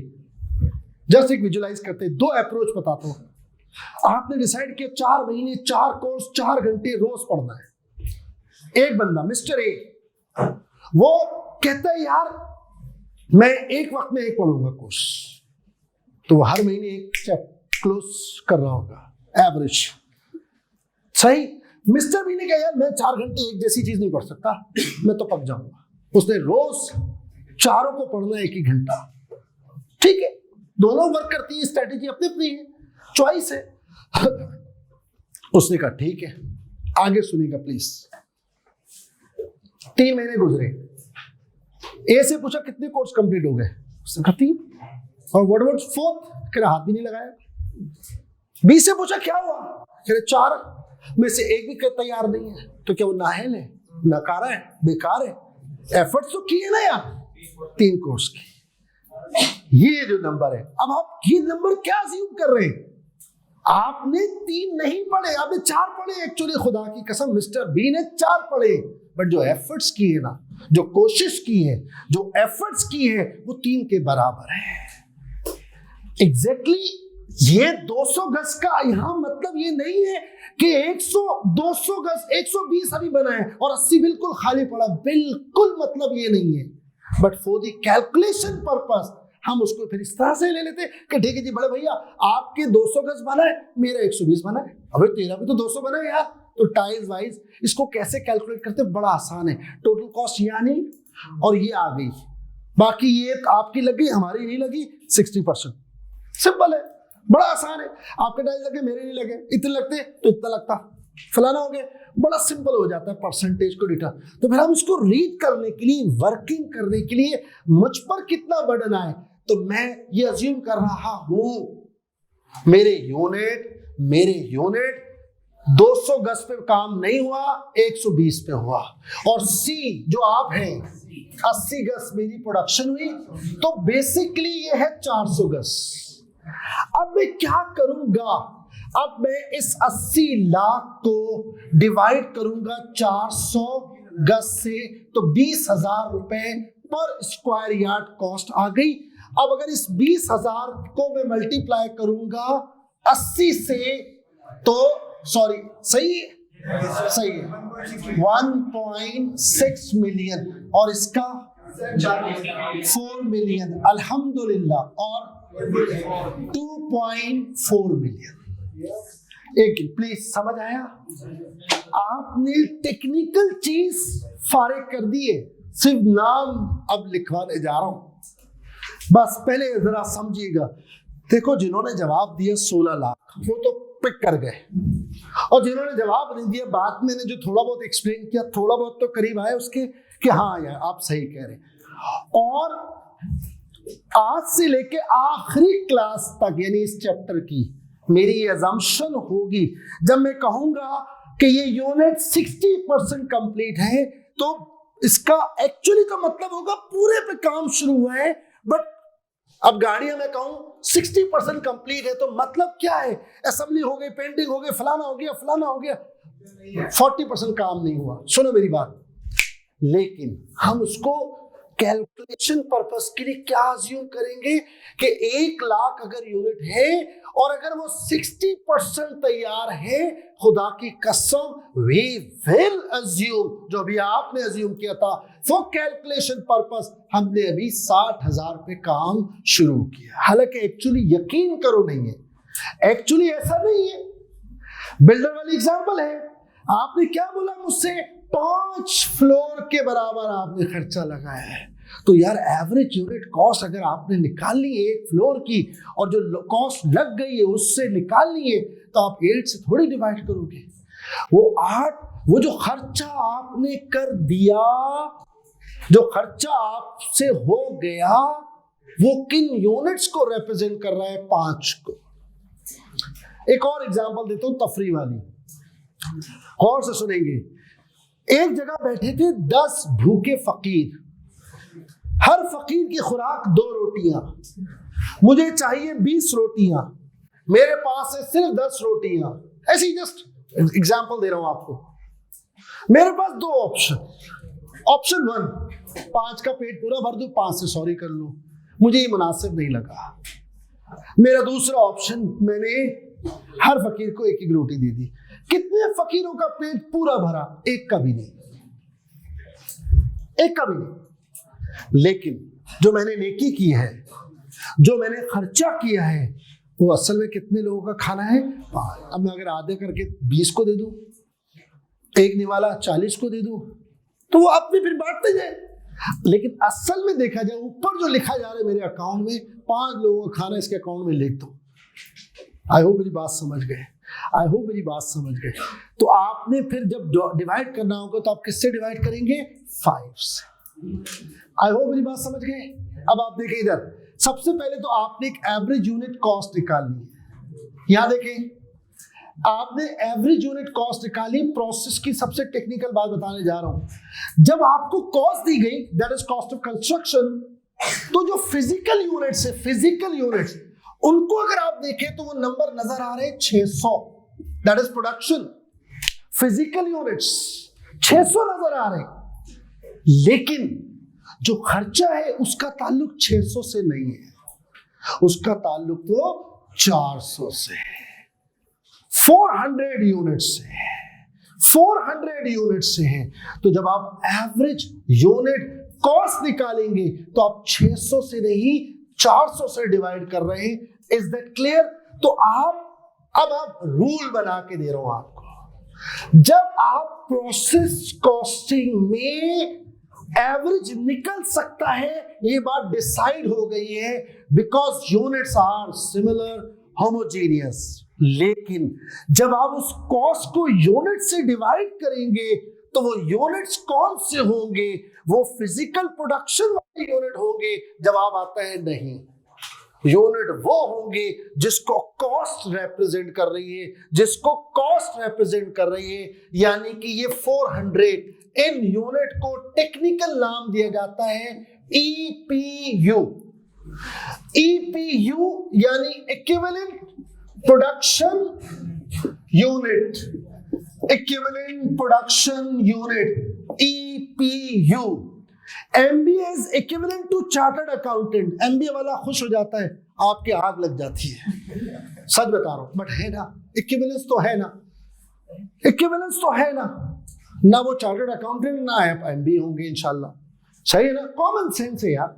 Just एक विजुलाइज करते हैं, 2 अप्रोच बताता हूं। आपने डिसाइड किया 4 महीने 4 कोर्स 4 घंटे रोज पढ़ना है। एक बंदा मिस्टर ए, वो कहता है यार मैं एक वक्त में एक पढ़ूंगा कोर्स, तो वो हर महीने एक चैप्टर क्लोज कर रहा होगा, एवरेज सही। मिस्टर बी ने कहा यार मैं 4 घंटे एक जैसी चीज नहीं पढ़ सकता, मैं तो पक जाऊंगा। उसने रोज चारों को पढ़ना 1 घंटा, ठीक है, दोनों वर्क करती है, स्ट्रेटेजी अपनी अपनी है, चॉइस है। उसने कहा ठीक है, आगे सुनिएगा प्लीज। 3 महीने गुजरे, ए से पूछा कितने कोर्स कंप्लीट हो गए, उसने कहा 3। और व्हाट अबाउट 4th, कह रहा हाथ भी नहीं लगाया। बी से पूछा क्या हुआ, कह रहे 4 में से एक भी तैयार नहीं है। तो क्या वो नाहल है, नकारा है, बेकार है? एफर्ट्स तो किए ना यार, 3 कोर्स की। ये जो नंबर है, अब आप ये नंबर क्या अज्यूम कर रहे हैं, आपने 3 नहीं पढ़े, आपने 4 पढ़े। एक्चुअली खुदा की कसम मिस्टर बी ने 4 पढ़े, बट जो एफर्ट्स किए ना, जो कोशिश की है, जो एफर्ट्स की है, वो 3 के बराबर है। एग्जैक्टली ये 200 गज का यहां मतलब ये नहीं है कि 200 गज 120 अभी बना है और 80 बिल्कुल खाली पड़ा, बिल्कुल मतलब ये नहीं है। But for the calculation purpose हम उसको फिर इस तरह से ले लेते कि ठीक है जी बड़े भैया आपके 200 गज बना है, मेरा 120 बना है, अबे तेरा भी तो 200 बना है यार। तो टाइल्स वाइज इसको कैसे कैलकुलेट करते, बड़ा आसान है। टोटल कॉस्ट यानी और ये आ गई, बाकी ये आपकी लगी हमारी नहीं लगी, 60%। सिंपल है, बड़ा आसान है। आपके टाइल्स लगे मेरे नहीं लगे, इतने लगते तो इतना लगता, फलाना हो गया, बड़ा सिंपल हो जाता है परसेंटेज को डेटा। तो फिर हम इसको रीड करने के लिए, वर्किंग करने के लिए मुझ पर कितना बर्डन आए, तो मैं ये अज्यूम कर रहा हूं मेरे यूनिट 200 गज पे काम नहीं हुआ, 120 पे हुआ। और सी जो आप हैं 80 गज मेरी प्रोडक्शन हुई, तो बेसिकली ये है 400 गज। अब मैं क्या करूंगा, अब मैं इस 80 लाख को डिवाइड करूंगा 400 गज से, तो 20,000 रुपए पर स्क्वायर यार्ड कॉस्ट आ गई। अब अगर इस 20,000 को मैं मल्टीप्लाई करूंगा 80 से, तो सॉरी सही है 1.6 मिलियन और इसका 4 मिलियन अल्हम्दुलिल्लाह, और 2.4 मिलियन। एक प्लीज समझ आया? आपने टेक्निकल चीज फारिग कर दी है, सिर्फ नाम अब लिखवाने जा रहा हूं, बस पहले जरा समझिएगा। देखो जिन्होंने जवाब दिया 16 लाख वो तो पिक कर गए, और जिन्होंने जवाब नहीं दिया, बाद में जो थोड़ा बहुत एक्सप्लेन किया, थोड़ा बहुत तो करीब आए उसके कि हाँ यार आप सही कह रहे हैं। और आज से लेके आखिरी क्लास तक, यानी इस चैप्टर की मेरी ये अजम्पशन होगी, जब मैं कहूंगा कि ये यूनिट 60% कंप्लीट है, तो इसका एक्चुअली का मतलब होगा पूरे पे काम शुरू हुआ है। बट अब गाड़ियां मैं कहूं 60% कंप्लीट है, तो मतलब क्या है, असेंबली हो गई, पेंटिंग हो गई, फलाना हो गया, फलाना हो गया, 40% काम नहीं हुआ। सुनो मेरी बात, लेकिन हम उसको कैलकुलेशन पर्पस के लिए क्या अज्यूम करेंगे कि 1 लाख अगर यूनिट है और अगर वो 60% तैयार है, खुदा की कसम वी विल अज्यूम, जो भी आपने अज्यूम किया था फॉर कैलकुलेशन पर्पस, हमने अभी 60,000 पे काम शुरू किया। हालांकि एक्चुअली यकीन करो नहीं है, एक्चुअली ऐसा नहीं है। बिल्डर वाली एग्जांपल है, आपने क्या बोला मुझसे, 5 फ्लोर के बराबर आपने खर्चा लगाया है, तो यार एवरेज यूनिट कॉस्ट अगर आपने निकालनी है 1 फ्लोर की, और जो कॉस्ट लग गई है उससे निकालनी है, तो आप 8 से थोड़ी डिवाइड करोगे। वो 8, वो जो खर्चा आपने कर दिया, जो खर्चा आपसे हो गया, वो किन यूनिट्स को रिप्रेजेंट कर रहा है, 5 को। एक और एग्जांपल देता हूं तफरी वाली, और से सुनेंगे। एक जगह बैठे थे 10 भूखे फकीर, हर फकीर की खुराक 2 रोटियां, मुझे चाहिए 20 रोटियां, मेरे पास है सिर्फ 10 रोटियां। ऐसी जस्ट एग्जांपल दे रहा हूं आपको। मेरे पास 2 ऑप्शन, ऑप्शन 1 5 का पेट पूरा भर दूं, 5 से सॉरी कर लूं, मुझे ये मुनासिब नहीं लगा। मेरा दूसरा ऑप्शन, मैंने हर फकीर को 1-1 रोटी दे दी। कितने फकीरों का पेट पूरा भरा? 1 का भी नहीं, 1 का भी नहीं। लेकिन जो मैंने नेकी की है, जो मैंने खर्चा किया है, वो असल में कितने लोगों का खाना है? 5। अब मैं अगर आधे करके 20 को दे दूं, 1 निवाला 40 को दे दूं, तो वो अपने फिर बांटते जाए। लेकिन असल में देखा जाए, ऊपर जो लिखा जा रहा है मेरे अकाउंट में, 5 लोगों का खाना इसके अकाउंट में लिख दो। आई होप मेरी बात समझ गए, आई होप मेरी बात समझ गए। तो आपने फिर जब डिवाइड करना होगा, तो आप किससे डिवाइड करेंगे? 5 से। आई होप मेरी बात समझ गए। अब आप देखें इधर, सबसे पहले तो आपने एक एवरेज यूनिट कॉस्ट निकालनी है। यहां देखें, आपने एवरेज यूनिट कॉस्ट निकाली। प्रोसेस की सबसे टेक्निकल बात बताने जा रहा हूं। जब आपको कॉस्ट दी गई, that is cost of construction, तो जो फिजिकल यूनिट्स है, फिजिकल यूनिट्स, उनको अगर आप देखें तो वो नंबर नजर आ रहे हैं 600, that is production. Physical units 600 नजर आ रहे हैं, लेकिन जो खर्चा है उसका ताल्लुक 600 से नहीं है, उसका ताल्लुक तो 400 से है, 400 यूनिट से है, 400 यूनिट से है। तो जब आप एवरेज यूनिट कॉस्ट निकालेंगे, तो आप 600 से नहीं 400 से डिवाइड कर रहे हैं। Is that clear? तो आप रूल बना के दे रहा हूं आपको। जब आप प्रोसेस कॉस्टिंग में एवरेज निकल सकता है, ये बात डिसाइड हो गई है, because units are similar, homogeneous. लेकिन जब आप उस कॉस्ट को यूनिट से डिवाइड करेंगे, तो वो यूनिट्स कौन से होंगे? वो फिजिकल प्रोडक्शन वाले यूनिट होंगे। जवाब आता है नहीं, यूनिट वो होंगे जिसको कॉस्ट रिप्रेजेंट कर रही है, जिसको कॉस्ट रिप्रेजेंट कर रही है। यानी कि ये 400 इन यूनिट को टेक्निकल नाम दिया जाता है EPU। EPU यानी equivalent production unit, equivalent production unit EPU। MBA is equivalent to chartered accountant. MBA वाला खुश हो जाता है, आपके आग लग जाती है, सच बता रहा हूं, बट है ना, इक्विवेलेंस तो है ना, इक्विवेलेंस तो है ना वो चार्टर्ड अकाउंटेंट ना है MBA होंगे इंशाल्लाह, सही है ना, कॉमन सेंस है यार,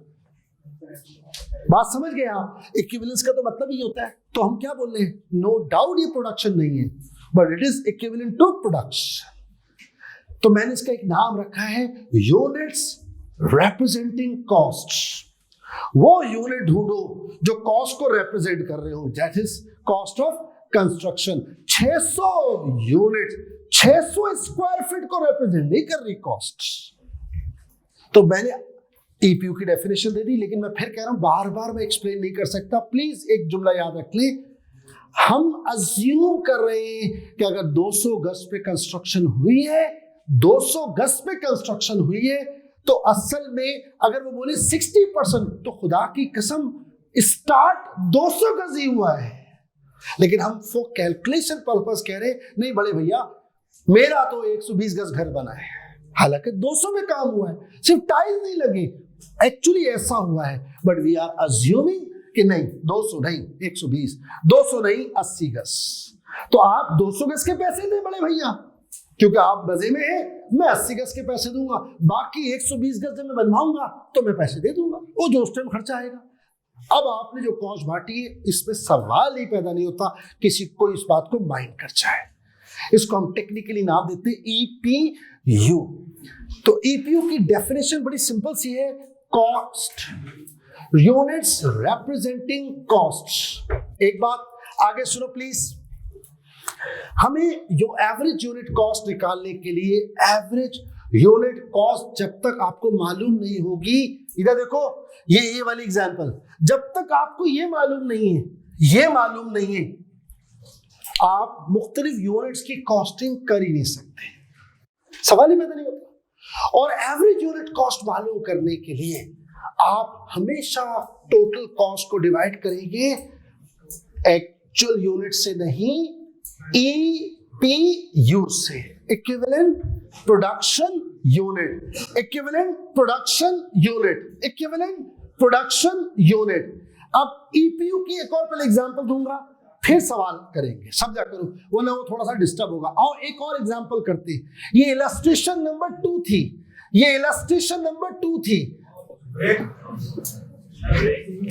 बात समझ गए आप। इक्विवेलेंस का तो मतलब ही होता है, तो हम क्या बोल रहे हैं, नो डाउट ये प्रोडक्शन नहीं है, but it is equivalent to production. तो मैंने इसका एक नाम रखा है यूनिट्स रिप्रेजेंटिंग कॉस्ट। वो यूनिट ढूंढो जो कॉस्ट को रिप्रेजेंट कर रहे हो, that is cost of construction. 600 unit, 600 square feet को रिप्रेजेंट नहीं कर रही कॉस्ट। तो मैंने EPU की डेफिनेशन दे दी, लेकिन मैं फिर कह रहा हूं, बार बार मैं एक्सप्लेन नहीं कर सकता, प्लीज एक जुमला याद रख ले। हम अज्यूम कर रहे हैं कि अगर 200 गज पे कंस्ट्रक्शन हुई है, 200 गज पे कंस्ट्रक्शन हुई है, तो असल में अगर वो बोले 60%, तो खुदा की कसम स्टार्ट 200 गज ही हुआ है। लेकिन हम फॉर कैलकुलेशन पर्पस कह रहे नहीं बड़े भैया, मेरा तो 120 गज घर बना है, हालांकि 200 में काम हुआ है, सिर्फ टाइल नहीं लगे, एक्चुअली ऐसा हुआ है, बट वी आर अज्यूमिंग कि नहीं 200 नहीं 120, 200 नहीं 80 गज। तो आप 200 गज के पैसे दें बड़े भैया, क्योंकि आप मजे में हैं, मैं 80 गज के पैसे दूंगा, बाकी 120 गज में बनवाऊंगा तो मैं पैसे दे दूंगा, वो जो उस टाइम खर्चा आएगा। अब आपने जो कॉस्ट बांटी है, इसमें सवाल ही पैदा नहीं होता किसी को इस बात को माइंड कर जाए। इसको हम टेक्निकली नाम देते हैं EPU। तो EPU की डेफिनेशन बड़ी सिंपल सी है, कॉस्ट, यूनिट्स रिप्रेजेंटिंग कॉस्ट। एक बात आगे सुनो प्लीज, हमें जो एवरेज यूनिट कॉस्ट निकालने के लिए, एवरेज यूनिट कॉस्ट जब तक आपको मालूम नहीं होगी, इधर देखो ये वाली एग्जांपल, जब तक आपको ये मालूम नहीं है, ये मालूम नहीं है, आप मुख्तलिफ यूनिट्स की कॉस्टिंग कर ही नहीं सकते, सवाल ही पैदा नहीं होता। और एवरेज यूनिट कॉस्ट मालूम करने के लिए आप हमेशा टोटल कॉस्ट को डिवाइड करेंगे एक्चुअल यूनिट से नहीं, EPU से, equivalent production unit, equivalent production unit, equivalent production unit. अब EPU की एक और पहले एग्जांपल दूंगा, फिर सवाल करेंगे, समझा करो, वरना वो थोड़ा सा डिस्टर्ब होगा। और एक और एग्जांपल करते हैं, ये इलस्ट्रेशन नंबर 2 थी, ये इलस्ट्रेशन नंबर 2 थी,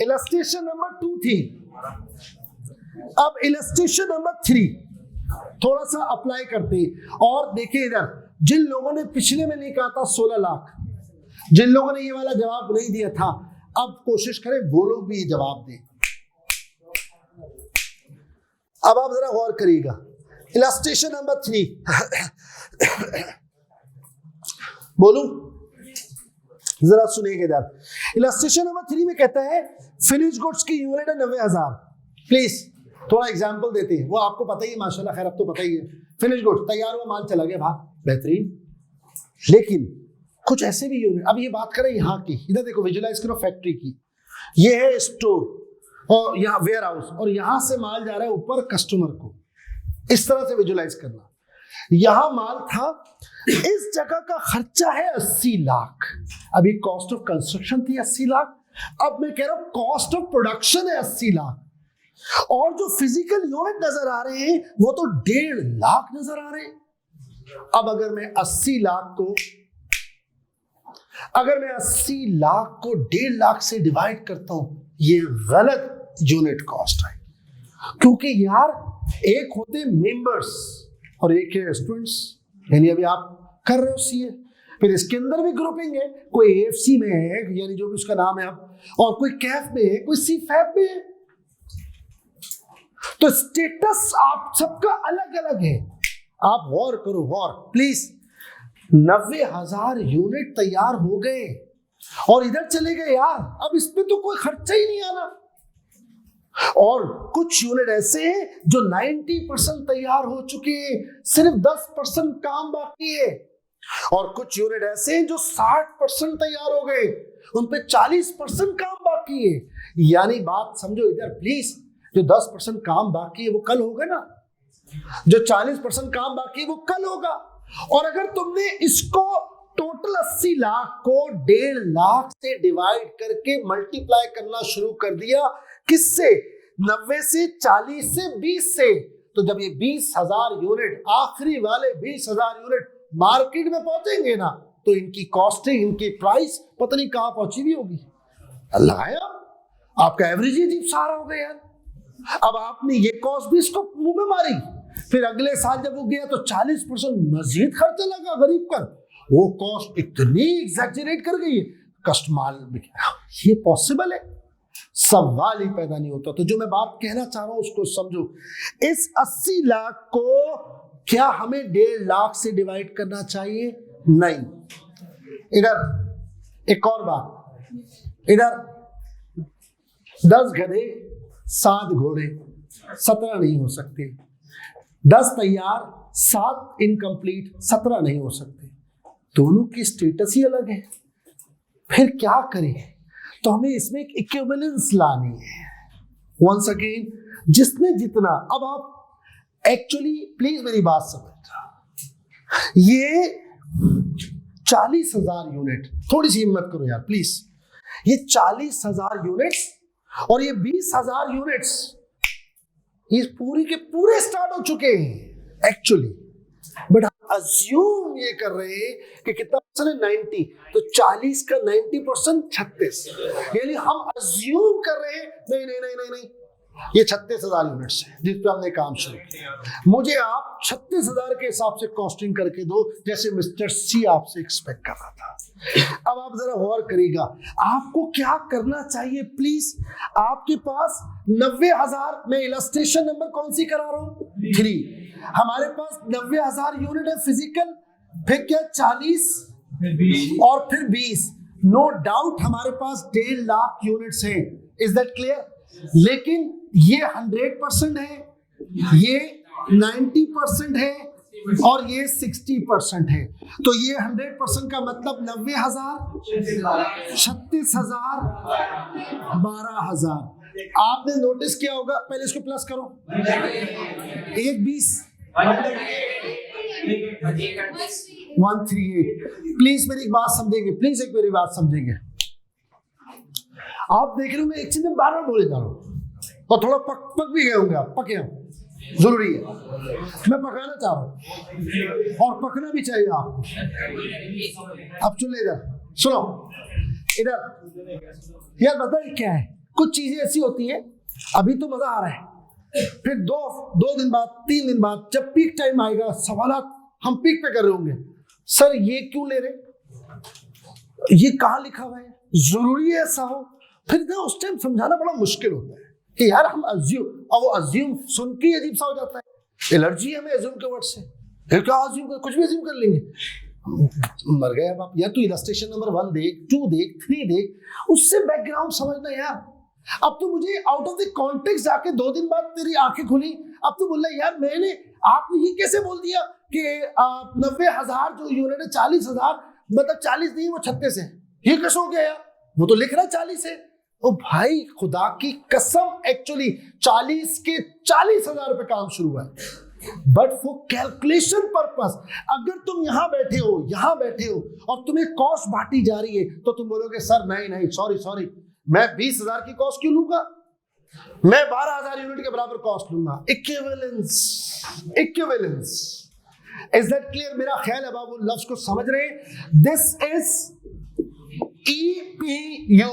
इलस्ट्रेशन नंबर 2 थी। अब इलस्ट्रेशन नंबर 3 थोड़ा सा अप्लाई करते हैं, और देखिए इधर, जिन लोगों ने पिछले में नहीं कहा था 16 लाख, जिन लोगों ने ये वाला जवाब नहीं दिया था, अब कोशिश करें वो लोग भी ये जवाब दें। अब आप जरा गौर करिएगा, इलस्ट्रेशन नंबर 3 बोलूं, जरा सुनिएगा इधर। इलस्ट्रेशन नंबर 3 में कहता है फिनिश गुड्स की यूनिट है 90,000। प्लीज थोड़ा एग्जांपल देते हैं, वो आपको पता ही है माशाल्लाह, खैर अब तो पता ही है, फिनिश गुड्स तैयार हुआ माल चला गया बाहर, बेहतरीन। लेकिन कुछ ऐसे भी यूनिट, अब ये बात करें यहाँ की, इधर देखो विजुलाइज करो फैक्ट्री की, ये है स्टोर और यहाँ वेयर हाउस, और यहां से माल जा रहा है ऊपर कस्टमर को, इस तरह से विजुलाइज करना। यहां माल था, इस जगह का खर्चा है 80 लाख, अभी कॉस्ट ऑफ कंस्ट्रक्शन थी 80 लाख, अब मैं कह रहा हूं कॉस्ट ऑफ प्रोडक्शन है 80 लाख, और जो फिजिकल यूनिट नजर आ रहे हैं वो तो 1.5 लाख नजर आ रहे हैं। अब अगर मैं 80 लाख को, अगर मैं 80 लाख को 1.5 लाख से डिवाइड करता हूं, ये गलत यूनिट कॉस्ट है, क्योंकि यार एक होते मेंबर्स और एक है स्टूडेंट्स, यानी अभी आप कर रहे हो सीए, फिर इसके अंदर भी ग्रुपिंग है, कोई AFC में है, यानी जो भी उसका नाम है अब, और कोई कैफ में है, कोई CFAP में है, तो स्टेटस आप सबका अलग अलग है। आप गौर करो, गौर प्लीज, 90,000 यूनिट तैयार हो गए और इधर चले गए यार, अब इसमें तो कोई खर्चा ही नहीं आना। और कुछ यूनिट ऐसे हैं जो 90% तैयार हो चुके हैं, सिर्फ 10% काम बाकी है। और कुछ यूनिट ऐसे हैं जो 60% तैयार हो गए, उन पे 40% काम बाकी है। यानी बात समझो इधर प्लीज, जो 10% काम बाकी है वो कल होगा ना, जो 40% काम बाकी है वो कल होगा। और अगर तुमने इसको टोटल 80 लाख को 1.5 लाख से डिवाइड करके मल्टीप्लाई करना शुरू कर दिया, किससे? 90 से, 40 से, 20 से, तो जब ये 20,000 यूनिट, आखिरी वाले 20,000 यूनिट मार्केट में पहुंचेंगे ना, तो इनकी कॉस्टिंग, इनकी प्राइस पता नहीं कहां पहुंची भी होगी। अल्लाह है, आपका एवरेज अजीब सारा हो गया यार। अब आपने ये कॉस्ट भी इसको मुंह में मारी, फिर अगले साल जब वो गया तो 40% मजीद खर्चा लगा गरीब पर, वो कॉस्ट इतनी एग्जैजरेट कर गई, कस्टमर में ये पॉसिबल है? सवाल ही पैदा नहीं होता। तो जो मैं बात कहना चाह रहा हूं उसको समझो। इस 80 लाख को क्या हमें 1.5 लाख से डिवाइड करना चाहिए? नहीं। इधर एक और बात, इधर 10 गधे 7 घोड़े 17 नहीं हो सकते, 10 तैयार 7 इनकम्प्लीट 17 नहीं हो सकते। दोनों की स्टेटस ही अलग है। फिर क्या करें? तो हमें इसमें एक इक्विवेलेंस लानी है। वंस अगेन, जिसने जितना, अब आप एक्चुअली प्लीज मेरी बात समझना, ये 40,000 यूनिट, थोड़ी सी हिम्मत करो यार प्लीज, ये 40,000 यूनिट्स और ये 20,000 यूनिट्स, ये पूरी के पूरे स्टार्ट हो चुके हैं एक्चुअली, बट हम अज्यूम ये कर रहे हैं कि कितना परसेंट है? 90। तो 40 का 90% 36, यानी हम अज्यूम कर रहे हैं नहीं नहीं नहीं नहीं नहीं, ये 36,000 यूनिट्स है जिस पे हमने काम शुरू किया। मुझे आप 36,000 के हिसाब से कॉस्टिंग करके दो, जैसे मिस्टर सी आपसे एक्सपेक्ट कर रहा था। अब आप जरा गौर करिएगा, आपको क्या करना चाहिए प्लीज। आपके पास 90,000, मैं इलस्ट्रेशन नंबर कौन सी करा रहा हूं? 3। हमारे पास 90,000 यूनिट है फिजिकल, फिर क्या 40 और फिर 20। नो डाउट हमारे पास 1.5 लाख यूनिट्स है। Is that clear? लेकिन ये 100% है, ये 90% है और ये 60% है। तो ये 100% का मतलब 90,000, 36,000, 12,000। आपने नोटिस किया होगा, पहले इसको प्लस करो, 120 138। प्लीज मेरी बात समझेंगे, प्लीज एक मेरी बात समझेंगे। आप देख रहे हो मैं एक चीज में बार बार बोले जा रहा हूं, और थोड़ा पक भी गए होंगे आप, पके हो, जरूरी है, मैं पकाना चाह रहा हूं और पकना भी चाहिए आपको। अब चलो इधर सुनो, इधर यार बताइए क्या है, कुछ चीजें ऐसी होती हैं, अभी तो मजा आ रहा है, फिर दो दिन बाद, 3 दिन बाद, जब पीक टाइम आएगा, सवालात हम पीक पे कर रहे होंगे, सर ये क्यों ले रहे, ये कहाँ लिखा हुआ है, जरूरी है ऐसा हो। फिर ना उस टाइम समझाना बड़ा मुश्किल होता है कि यार हम अज्यूम, और वो अज्यूम सुन के अजीब सा हो जाता है। एलर्जी है हमें अज्यूम के वर्ड से, फिर क्या अज्यूम कर, कुछ भी अज्यूम कर लेंगे, मर गए अब आप। या तो इलस्ट्रेशन नंबर 1 देख, 2 देख, 3 देख, उससे बैकग्राउंड समझना यार। अब तो मुझे आउट ऑफ द कॉन्टेक्स्ट जाके 2 दिन बाद तेरी आंखें खुली, अब तो बोल रहा यार मैंने, आपने ये कैसे बोल दिया कि 90,000 जो यूनिट है 40,000, मतलब 40 नहीं वो 36 है, ये कैसे हो गया यार, वो तो लिख रहा है 40 है। ओ भाई खुदा की कसम, एक्चुअली 40 के 40,000 पे काम शुरू हुआ है, बट फॉर कैलकुलेशन पर्पस, अगर तुम यहां बैठे हो और तुम्हें कॉस्ट बांटी जा रही है, तो तुम बोलोगे सर नहीं सॉरी, मैं 20,000 की कॉस्ट क्यों लूंगा, मैं 12,000 यूनिट के बराबर कॉस्ट लूंगा। Equivalence, is that clear? मेरा ख्याल है बाबू लफ्ज को समझ रहे हैं। This is EPU,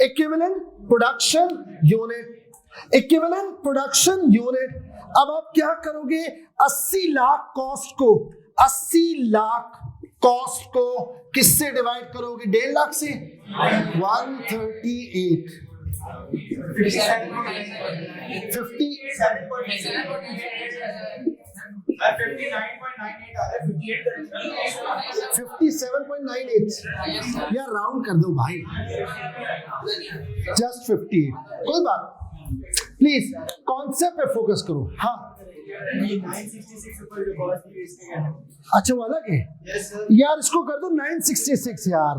equivalent production unit, equivalent production unit. अब आप क्या करोगे, 80 लाख कॉस्ट को किससे डिवाइड करोगे? 1.5 लाख से, 138, 57.98 यार, राउंड कर दो भाई, जस्ट 58, कोई बात। प्लीज कॉन्सेप्ट पे फोकस करो। हाँ 966 ऊपर जो कॉस्ट की इसके क्या है? अच्छा वो अलग है यस सर। यार, इसको कर दो 966 यार।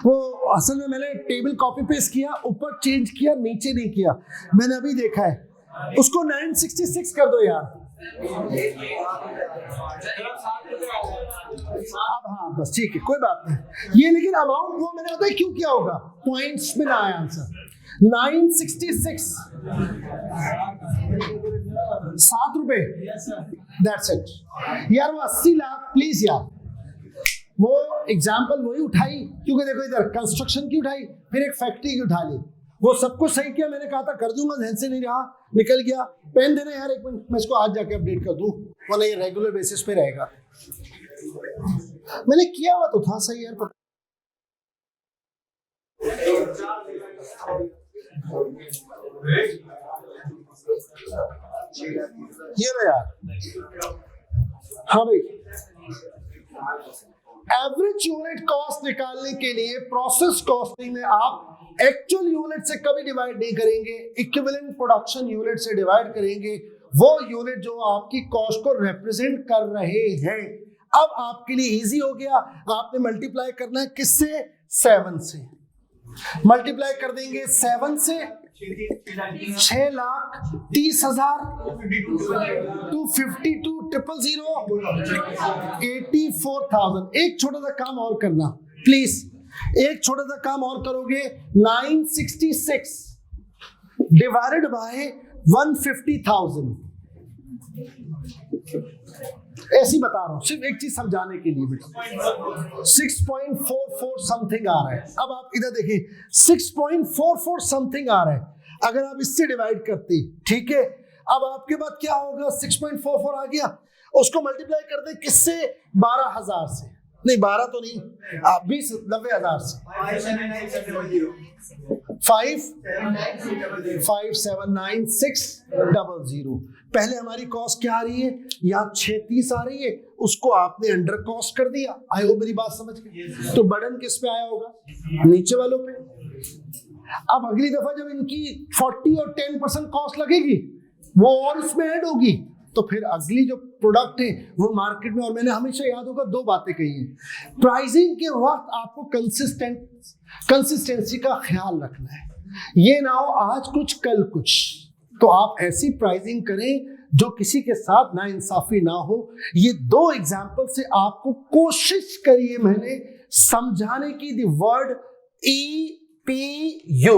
वो असल में मैंने टेबल कॉपी पेस्ट किया, ऊपर चेंज किया, नीचे नहीं किया, मैंने अभी देखा है। उसको 966 कर दो यार। अब हाँ बस ठीक है, कोई बात नहीं। ये लेकिन अमाउंट वो मैंने बताया क्यों किया होगा, पॉइंट्स में ना आया आंसर। 966 ₹7, दैट्स इट यार। वो 80 लाख प्लीज यार, वो एग्जाम्पल वही उठाई क्योंकि देखो इधर कंस्ट्रक्शन की उठाई, फिर एक फैक्ट्री की उठा ली, वो सब कुछ सही किया। मैंने कहा था कर दूंगा, ध्यान से नहीं रहा, निकल गया। पेन देना यार, 1 मिनट, मैं इसको आज जाके अपडेट कर दूं, वरना ये रेगुलर बेसिस पे रहेगा। मैंने किया हुआ तो था सही यार, पता ये लो यार। हाँ भाई, एवरेज यूनिट कॉस्ट निकालने के लिए प्रोसेस कॉस्टिंग में आप एक्चुअल यूनिट से कभी डिवाइड नहीं करेंगे, इक्विवेलेंट प्रोडक्शन यूनिट से डिवाइड करेंगे, वो यूनिट जो आपकी कॉस्ट को रिप्रेजेंट कर रहे हैं। अब आपके लिए इजी हो गया, आपने मल्टीप्लाई करना है किससे, 7 से। मल्टीप्लाई कर देंगे 7 से, 6,30,000, 252,000, 84,000। एक छोटा सा काम और करना प्लीज, एक छोटा सा काम और करोगे। 966 डिवाइडेड बाय 150,000। ऐसी बता रहा हूं, सिर्फ एक चीज समझाने के लिए बेटा। 6.44 समथिंग आ रहा है। अब आप इधर देखिए, 6.44 समथिंग आ रहा है। अगर आप इससे डिवाइड करते, ठीक है, अब आपके पास क्या होगा, 6.44 आ गया, उसको मल्टीप्लाई कर दे किससे, 12,000 से, नहीं 12 तो नहीं, 90,000 से। 5,796,000। पहले हमारी कॉस्ट क्या आ रही है, यहाँ 630 आ रही है, उसको आपने अंडर कॉस्ट कर दिया। आई होप मेरी बात समझ गए। तो बर्डन किस पे आया होगा, नीचे वालों पे। अब अगली दफा जब इनकी 40 और 10% कॉस्ट लगेगी, वो और इसमें ऐड होगी, तो फिर अगली जो प्रोडक्ट है वो मार्केट में। और मैंने हमेशा याद होगा 2 बातें कही हैं, प्राइसिंग के वक्त आपको कंसिस्टेंसी का ख्याल रखना है, ये ना हो आज कुछ कल कुछ। तो आप ऐसी प्राइसिंग करें जो किसी के साथ ना इंसाफी ना हो। ये 2 एग्जाम्पल से आपको कोशिश करिए मैंने समझाने की। The word EPU,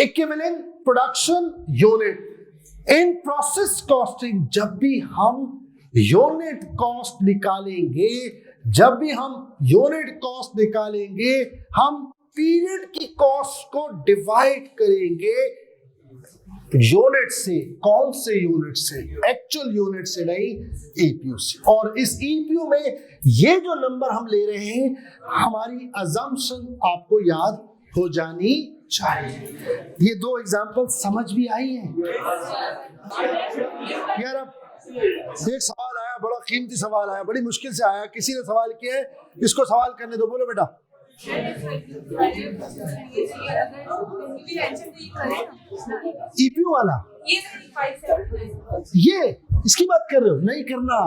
equivalent production unit. In process costing जब भी हम यूनिट कॉस्ट निकालेंगे, हम पीरियड की कॉस्ट को डिवाइड करेंगे यूनिट से। कौन से यूनिट से, एक्चुअल यूनिट से नहीं, EPU से। और इस EPU में ये जो नंबर हम ले रहे हैं, हमारी अजम्पशन आपको याद हो जानी चाहिए। ये 2 एग्जाम्पल समझ भी आई हैं यार। अब एक सवाल आया, बड़ा कीमती सवाल आया, बड़ी मुश्किल से आया, किसी ने सवाल किया है, इसको सवाल करने दो। बोलो बेटा। EPU वाला ये इसकी बात कर रहे हो, नहीं करना,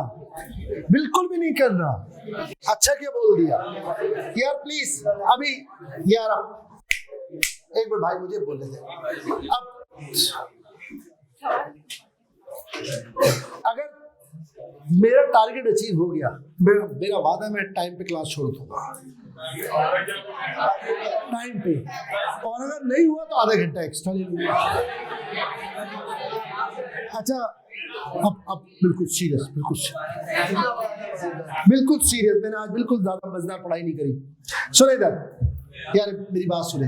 बिल्कुल भी नहीं करना। अच्छा क्या बोल दिया यार, प्लीज अभी यार एक बार भाई मुझे बोलने दे। अब अगर मेरा टारगेट अचीव हो गया, मेरा वादा, मैं टाइम पे क्लास छोड़ दूंगा, टाइम पे, और अगर नहीं हुआ तो आधा घंटा एक्स्ट्रा ले लूंगा। अच्छा अब बिल्कुल सीरियस, बिल्कुल सीरियस, मैंने आज बिल्कुल ज्यादा मजेदार पढ़ाई नहीं करी। सुने इधर यार, मेरी बात सुने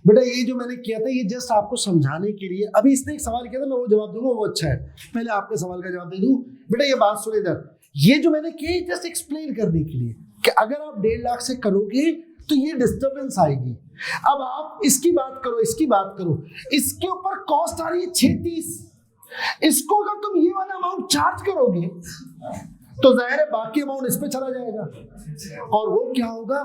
बेटा। ये जो मैंने किया था, ये जस्ट आपको समझाने के लिए। अभी इसने एक सवाल किया था, मैं वो जवाब दूंगा, वो अच्छा है, पहले आपके सवाल का जवाब दे दूं। बेटा ये बात सुने इधर, ये जो मैंने किया जस्ट एक्सप्लेन करने के लिए कि अगर आप 1.5 लाख से करोगे तो ये डिस्टर्बेंस आएगी। अब आप इसकी बात करो, इसके ऊपर कॉस्ट आ रही है 36। इसको अगर तुम ये वाला अमाउंट चार्ज करोगे तो जाहिर है बाकी अमाउंट इस पे चला जाएगा, और वो क्या होगा,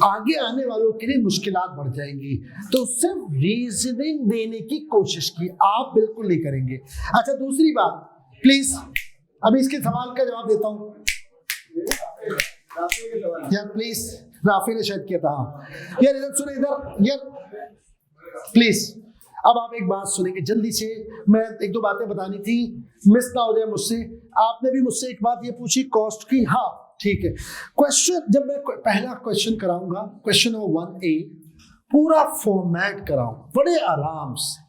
आगे आने वालों के लिए मुश्किलात बढ़ जाएंगी। तो सिर्फ रीजनिंग देने की कोशिश की, आप बिल्कुल नहीं करेंगे। अच्छा दूसरी बात प्लीज, अभी इसके सवाल का जवाब देता हूं यार प्लीज। राफी ने शायद किया था यार, इधर सुने इधर यार प्लीज। अब आप एक बात सुनेंगे जल्दी से, मैं एक दो बातें बतानी थी, मिस ना हो जाए मुझसे। आपने भी मुझसे एक बात ये पूछी कॉस्ट की, हाँ ठीक है। क्वेश्चन जब मैं पहला क्वेश्चन कराऊंगा, क्वेश्चन नंबर 1A, पूरा फॉर्मेट कराऊंगा बड़े आराम से,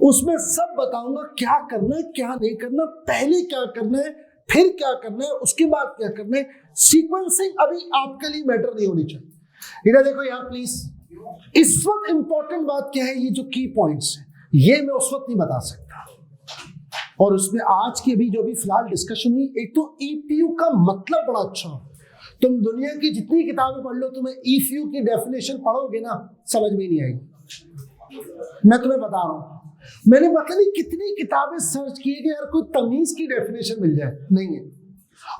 उसमें सब बताऊंगा क्या करना है क्या नहीं करना, पहले क्या करना है फिर क्या करना है उसके बाद क्या करना है। सीक्वेंसिंग अभी आपके लिए मैटर नहीं होनी चाहिए। इधर देखो यार प्लीज, इस वक्त इंपॉर्टेंट बात क्या है, ये जो की पॉइंट्स है ये मैं उस वक्त नहीं बता सकता, और उसमें आज की अभी जो भी फिलहाल डिस्कशन हुई, एक तो ईपीयू का मतलब बड़ा अच्छा, तुम दुनिया की जितनी किताबें पढ़ लो, तुम्हें ईपीयू की डेफिनेशन पढ़ोगे ना समझ में नहीं आएगी। मैं तुम्हें बता रहा हूं, मैंने पता नहीं कितनी किताबें सर्च की कि यार कोई तमीज की डेफिनेशन मिल जाए, नहीं है।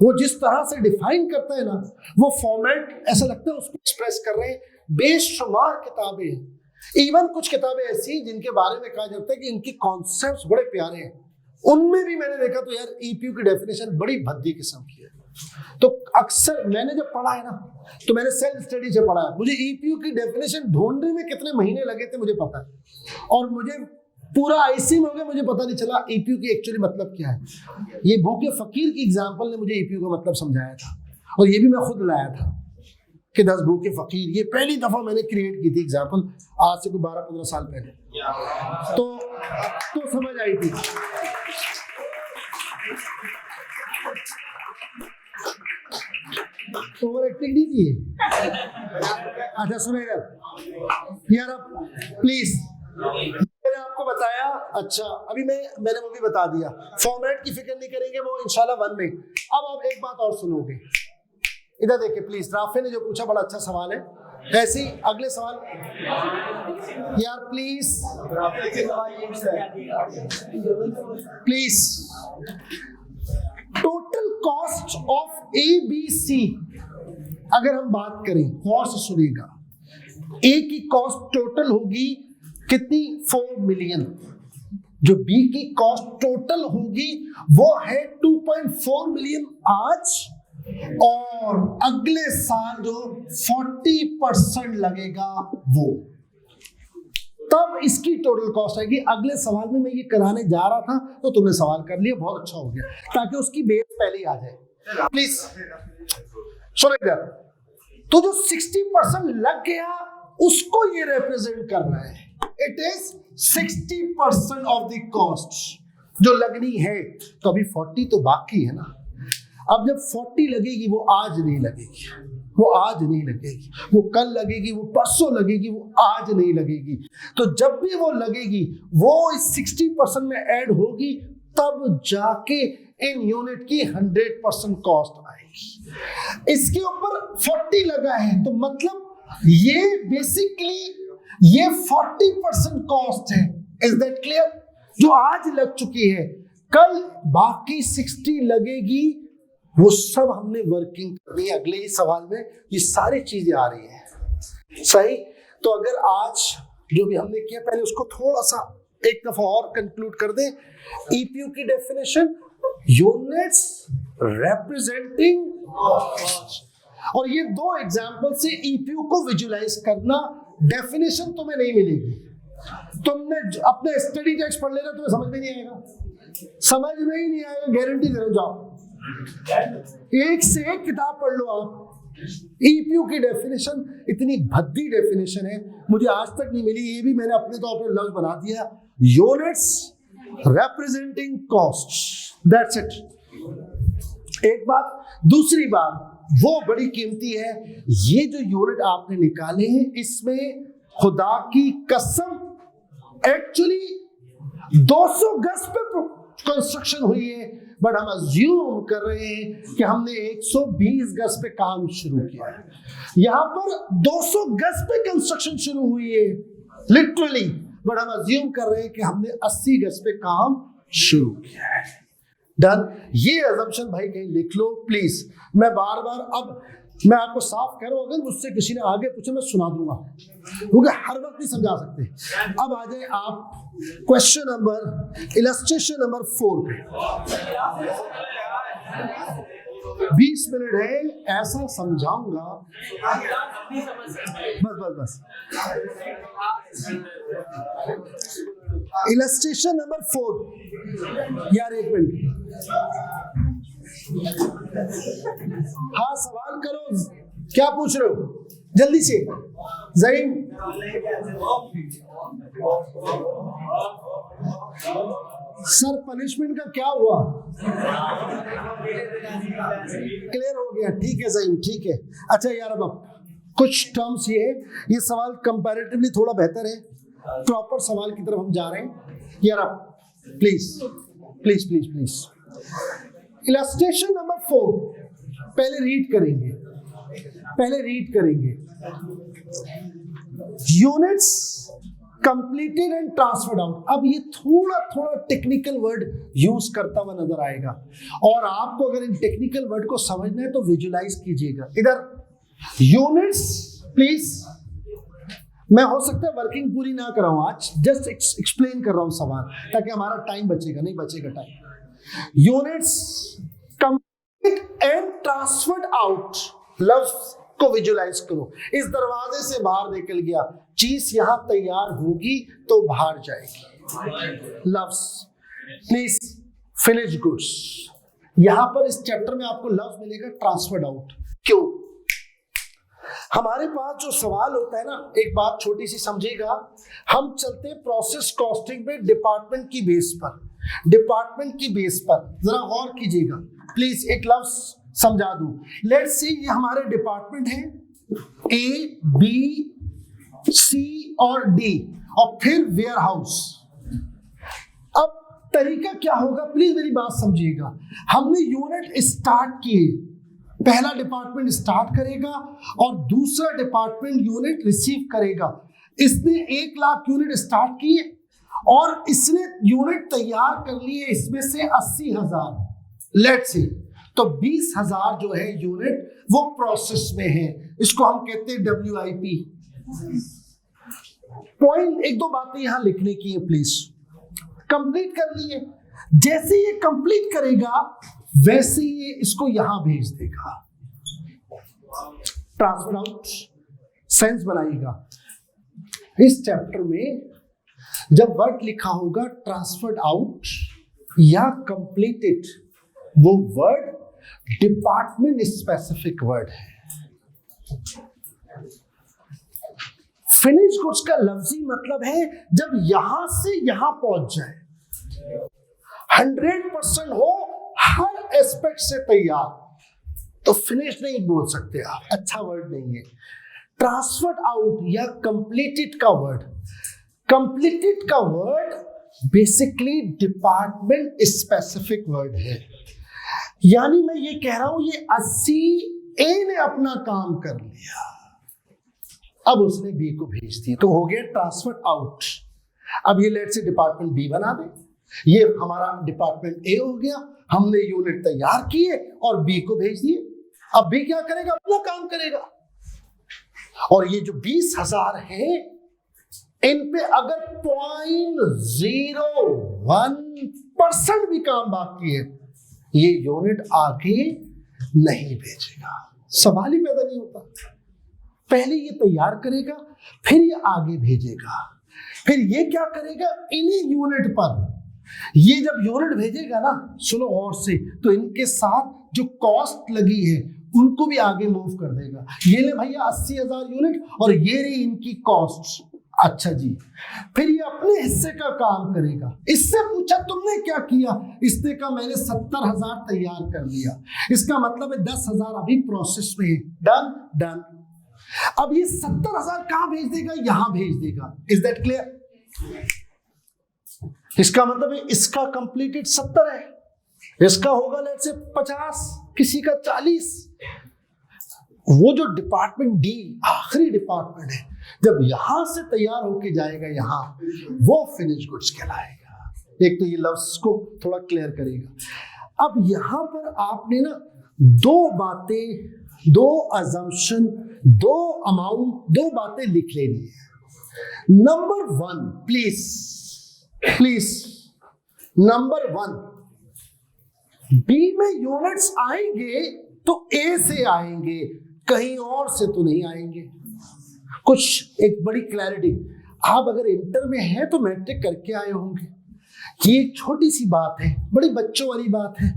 वो जिस तरह से डिफाइन करता है ना, वो फॉर्मेट ऐसा लगता है उसको एक्सप्रेस कर रहे हैं। बेशुमार किताबें हैं, इवन कुछ किताबें ऐसी जिनके बारे में कहा जाता है कि इनकी कॉन्सेप्ट्स बड़े प्यारे हैं, उनमें भी मैंने देखा तो यार ईपीयू की डेफिनेशन बड़ी भद्दी किस्म की है। तो अक्सर मैंने जब पढ़ा है ना, तो मैंने सेल्फ स्टडी से पढ़ा है, मुझे ईपीयू की डेफिनेशन ढूंढने में कितने महीने लगे थे मुझे पता है, और मुझे पूरा आईसी में हो गया, मुझे पता नहीं चला ईपीयू की एक्चुअली मतलब क्या है। ये भूखे फकीर की एग्जांपल ने मुझे ईपीयू का मतलब समझाया था, और ये भी मैं खुद लाया था कि 10 भूखे फकीर, ये पहली दफा मैंने क्रिएट की थी एग्जांपल, आज से कोई 12-15 साल पहले, तो समझ आई थी। ओवर एक्टिंग नहीं की। अच्छा सुने यार अब प्लीज, मैंने आपको बताया, अच्छा अभी मैंने वो भी बता दिया, फॉर्मेट की फिक्र नहीं करेंगे, वो इंशाल्लाह 1 में। अब आप एक बात और सुनोगे, इधर देखिए प्लीज, राफे ने जो पूछा बड़ा अच्छा सवाल है, ऐसे ही अगले सवाल यार please please. Total cost of ABC, अगर हम बात करें, गौर से सुनिएगा, A की कॉस्ट टोटल होगी कितनी, 4 मिलियन। जो B की कॉस्ट टोटल होगी वो है 2.4 मिलियन आज, और अगले साल जो 40% लगेगा वो, तब इसकी टोटल कॉस्ट आएगी। अगले सवाल में मैं ये कराने जा रहा था तो तुमने सवाल कर लिया, बहुत अच्छा हो गया, ताकि उसकी बेस पहले ही आ जाए। प्लीज सुनो इधर, तो जो 60% लग गया उसको ये रिप्रेजेंट कर रहा है, it is 60% of the cost जो लगनी है। तो अभी 40 तो बाकी है ना, अब जब 40 लगेगी वो आज नहीं लगेगी, वो आज नहीं लगेगी, वो कल लगेगी, वो परसों लगेगी, वो आज नहीं लगेगी। तो जब भी वो लगेगी वो इस 60% में ऐड होगी, तब जाके इन यूनिट की 100% कॉस्ट आएगी। इसके ऊपर 40 लगा है तो मतलब ये बेसिकली ये 40% कॉस्ट है। Is that clear? जो आज लग चुकी है, कल बाकी 60 लगेगी, वो सब हमने वर्किंग करनी है। अगले ही सवाल में ये सारी चीजें आ रही है, सही? तो अगर आज जो भी हमने किया, पहले उसको थोड़ा सा एक दफा और कंक्लूड कर दें। ईपीयू की डेफिनेशन, यूनिट्स रिप्रेजेंटिंग, और ये 2 एग्जांपल से ईपीयू को विजुलाइज करना। डेफिनेशन तुम्हें नहीं मिलेगी, तुमने अपने स्टडी टेक्स्ट पढ़ लेना, तुम्हें समझ में नहीं आएगा, समझ में ही नहीं आएगा, गारंटी दे रहा हूं। जाओ एक से एक किताब पढ़ लो आप, ईपीयू की डेफिनेशन इतनी भद्दी डेफिनेशन है, मुझे आज तक नहीं मिली, ये भी मैंने अपने तौर पर लफ्ज बना दिया, units representing cost, that's it. एक बात, दूसरी बात वो बड़ी कीमती है, ये जो यूनिट आपने निकाले हैं इसमें खुदा की कसम एक्चुअली 200 गज पे कंस्ट्रक्शन हुई है, बट हम अज्यूम कर रहे हैं कि हमने 120 गज पे काम शुरू किया है। यहां पर 200 गज पे कंस्ट्रक्शन शुरू हुई है लिटरली, बट हम अज्यूम कर रहे हैं कि हमने 80 गज पे काम शुरू किया है। डन। ये अजम्पशन भाई कहीं लिख लो प्लीज। मैं बार बार अब मैं आपको साफ कह रहा हूं, अगर मुझसे किसी ने आगे पूछे मैं सुना दूंगा, क्योंकि हर वक्त नहीं समझा सकते। अब आ जाए आप क्वेश्चन नंबर इलस्ट्रेशन नंबर 4 पे। 20 मिनट है, ऐसा समझाऊंगा। बस इलस्ट्रेशन नंबर 4। यार एक मिनट, हाँ सवाल करो, क्या पूछ रहे हो जल्दी से। ज़हीन, सर पनिशमेंट का क्या हुआ? क्लियर हो गया, ठीक है ज़हीन, ठीक है। अच्छा यार अब कुछ टर्म्स ये सवाल कंपैरेटिवली थोड़ा बेहतर है, प्रॉपर सवाल की तरफ हम जा रहे हैं यार। अब please please please please illustration number 4 पहले रीड करेंगे। Units completed and transferred out. अब ये थोड़ा टेक्निकल वर्ड यूज करता हुआ नजर आएगा, और आपको अगर इन टेक्निकल वर्ड को समझना है तो विजुलाइज कीजिएगा। इधर यूनिट्स प्लीज, मैं हो सकता है वर्किंग पूरी ना कराऊं आज, जस्ट एक्सप्लेन कर रहा हूं सवाल, ताकि हमारा टाइम बचेगा, नहीं बचेगा time. Units complete and transferred out, लफ्ज को विजुलाइज करो। इस दरवाजे से बाहर निकल गया, चीज यहां तैयार होगी तो बाहर जाएगी। लफ्ज प्लीज, फिनिश गुड्स। यहां पर इस चैप्टर में आपको लफ्ज मिलेगा ट्रांसफर्ड आउट। क्यों? हमारे पास जो सवाल होता है ना, एक बात छोटी सी समझिएगा, हम चलते हैं प्रोसेस कॉस्टिंग में डिपार्टमेंट की बेस पर। जरा गौर कीजिएगा प्लीज, एक लफ्ज समझा दूं। लेट्स सी ये हमारे डिपार्टमेंट है ए, बी, सी और डी, और फिर वेयर हाउस। अब तरीका क्या होगा, प्लीज मेरी बात समझिएगा। हमने यूनिट स्टार्ट किए, पहला डिपार्टमेंट स्टार्ट करेगा और दूसरा डिपार्टमेंट यूनिट रिसीव करेगा। इसने 1 लाख यूनिट स्टार्ट किए और इसने यूनिट तैयार कर लिए, इसमें से 80,000 लेट्स सी, तो 20,000 जो है यूनिट वो प्रोसेस में है। इसको हम कहते हैं WIP। पॉइंट, 1-2 बातें यहां लिखने की है प्लीज। कंप्लीट कर लिए, जैसे ये कंप्लीट करेगा वैसे ये इसको यहां भेज देगा। ट्रांसफर आउट, सेंस बनाइएगा। इस चैप्टर में जब वर्ड लिखा होगा ट्रांसफर्ड आउट या कंप्लीटेड, वो वर्ड डिपार्टमेंट स्पेसिफिक वर्ड है। फिनिश गुड्स का लफ्जी मतलब है जब यहां से यहां पहुंच जाए, 100% हो, हर एस्पेक्ट से तैयार, तो फिनिश नहीं बोल सकते आप, अच्छा वर्ड नहीं है। ट्रांसफर्ड आउट या कंप्लीटेड का word basically department specific word है। यानी मैं ये कह रहा हूं ये 80 ए ने अपना काम कर लिया, अब उसने बी को भेज दिया, तो हो गया ट्रांसफर्ड आउट। अब ये लेट से डिपार्टमेंट बी बना दे, ये हमारा डिपार्टमेंट ए हो गया, हमने यूनिट तैयार किए और बी को भेज दिए। अब बी क्या करेगा, अपना काम करेगा। और ये जो 20,000 है, इन पे अगर 0.01% भी काम बाकी है, ये यूनिट आगे नहीं भेजेगा। सवाल ही पैदा नहीं होता। पहले ये तैयार करेगा, फिर ये आगे भेजेगा, फिर ये क्या करेगा, इन्हीं यूनिट पर ये जब यूनिट भेजेगा ना, सुनो और से, तो इनके साथ जो कॉस्ट लगी है उनको भी आगे मूव कर देगा। ये ले भैया 80,000 यूनिट और ये रही इनकी कॉस्ट। अच्छा जी, फिर ये अपने हिस्से का काम करेगा। इससे पूछा तुमने क्या किया, इसने कहा मैंने 70,000 तैयार कर लिया। इसका मतलब है 10,000 अभी प्रोसेस में है। डन। अब ये 70,000 कहां भेज देगा, यहां भेज देगा। Is that clear? इसका मतलब है इसका कंप्लीटेड 70 है, इसका होगा लेट्स से 50, किसी का 40। वो जो डिपार्टमेंट डी आखिरी डिपार्टमेंट है, जब यहां से तैयार होके जाएगा यहां, वो फिनिश गुड्स कहलाएगा। एक तो ये लफ्ज को थोड़ा क्लियर करेगा। अब यहां पर आपने ना दो बातें, दो अजम्पशन, दो अमाउंट, दो बातें लिख लेनी है। नंबर 1, प्लीज नंबर 1, बी में यूनिट्स आएंगे तो ए से आएंगे, कहीं और से तो नहीं आएंगे। कुछ एक बड़ी क्लैरिटी, आप अगर इंटर में हैं तो मैट्रिक करके आए होंगे। ये एक छोटी सी बात है, बड़ी बच्चों वाली बात है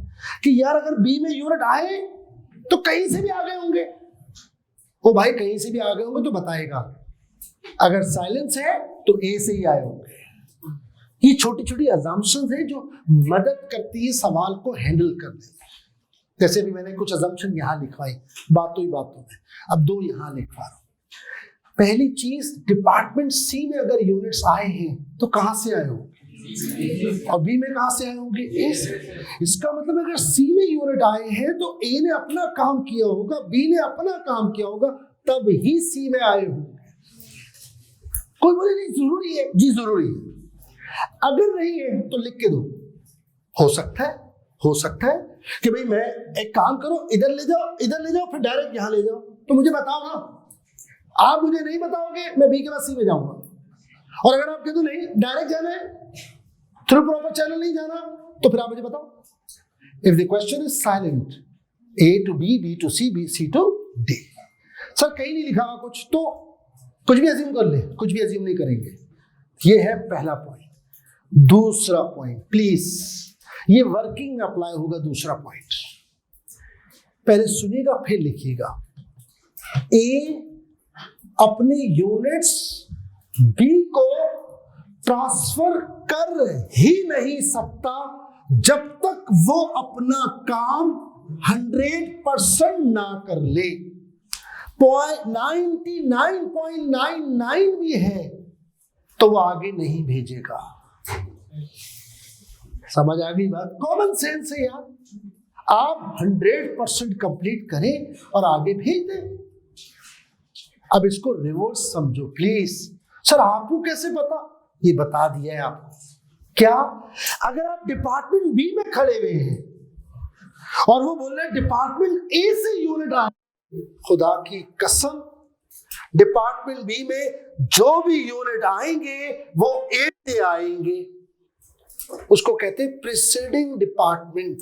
कि यार अगर बी में यूनिट आए तो कहीं से भी आ गए होंगे। ओ भाई कहीं से भी आ गए होंगे तो बताएगा, अगर साइलेंस है तो ए से ही आए होंगे। ये छोटी छोटी अजम्पशंस हैं जो मदद करती है सवाल को हैंडल करने में। जैसे भी मैंने कुछ अजम्पशन यहाँ लिखवाई बातों में, अब दो यहाँ लिखवा रहा हूँ। पहली चीज, डिपार्टमेंट सी में अगर यूनिट्स आए हैं तो कहां से आए होंगे, और बी में कहां से आए होंगे, ए से। इसका मतलब अगर सी में यूनिट आए हैं तो ए ने अपना काम किया होगा, बी ने अपना काम किया होगा, तब ही सी में आए होंगे। कोई बोले नहीं जरूरी है, जी जरूरी है। अगर नहीं है तो लिख के दो। हो सकता है कि भाई मैं एक काम करो, इधर ले जाओ फिर डायरेक्ट यहां ले जाओ। तो मुझे बताओ ना, आप मुझे नहीं बताओगे मैं बी के बाद सी में जाऊंगा। और अगर आप कह दो नहीं डायरेक्ट जाना है, थ्रू प्रॉपर चैनल नहीं जाना, तो फिर आप मुझे बताओ। If the question is silent, A to B, B to C, B C to D. Sir कहीं नहीं लिखा हुआ कुछ, तो कुछ भी अज्यूम कर ले, कुछ भी अज्यूम नहीं करेंगे। ये है पहला पॉइंट। दूसरा पॉइंट, प्लीज ये वर्किंग में अप्लाई होगा। दूसरा पॉइंट पहले सुनिएगा फिर लिखिएगा। ए अपने यूनिट्स बी को ट्रांसफर कर ही नहीं सकता जब तक वो अपना काम 100% ना कर ले। 99.99 भी है तो वो आगे नहीं भेजेगा। समझ आ गई बात? कॉमन सेंस है यार। आप 100% कंप्लीट करें और आगे भेज दें। अब इसको रिवर्स समझो प्लीज। सर आपको कैसे पता? ये बता दिया है आपको। क्या? अगर आप डिपार्टमेंट बी में खड़े हुए हैं और वो बोल रहे हैं डिपार्टमेंट ए से यूनिट आए, खुदा की कसम डिपार्टमेंट बी में जो भी यूनिट आएंगे वो ए से आएंगे। उसको कहते हैं प्रीसीडिंग डिपार्टमेंट,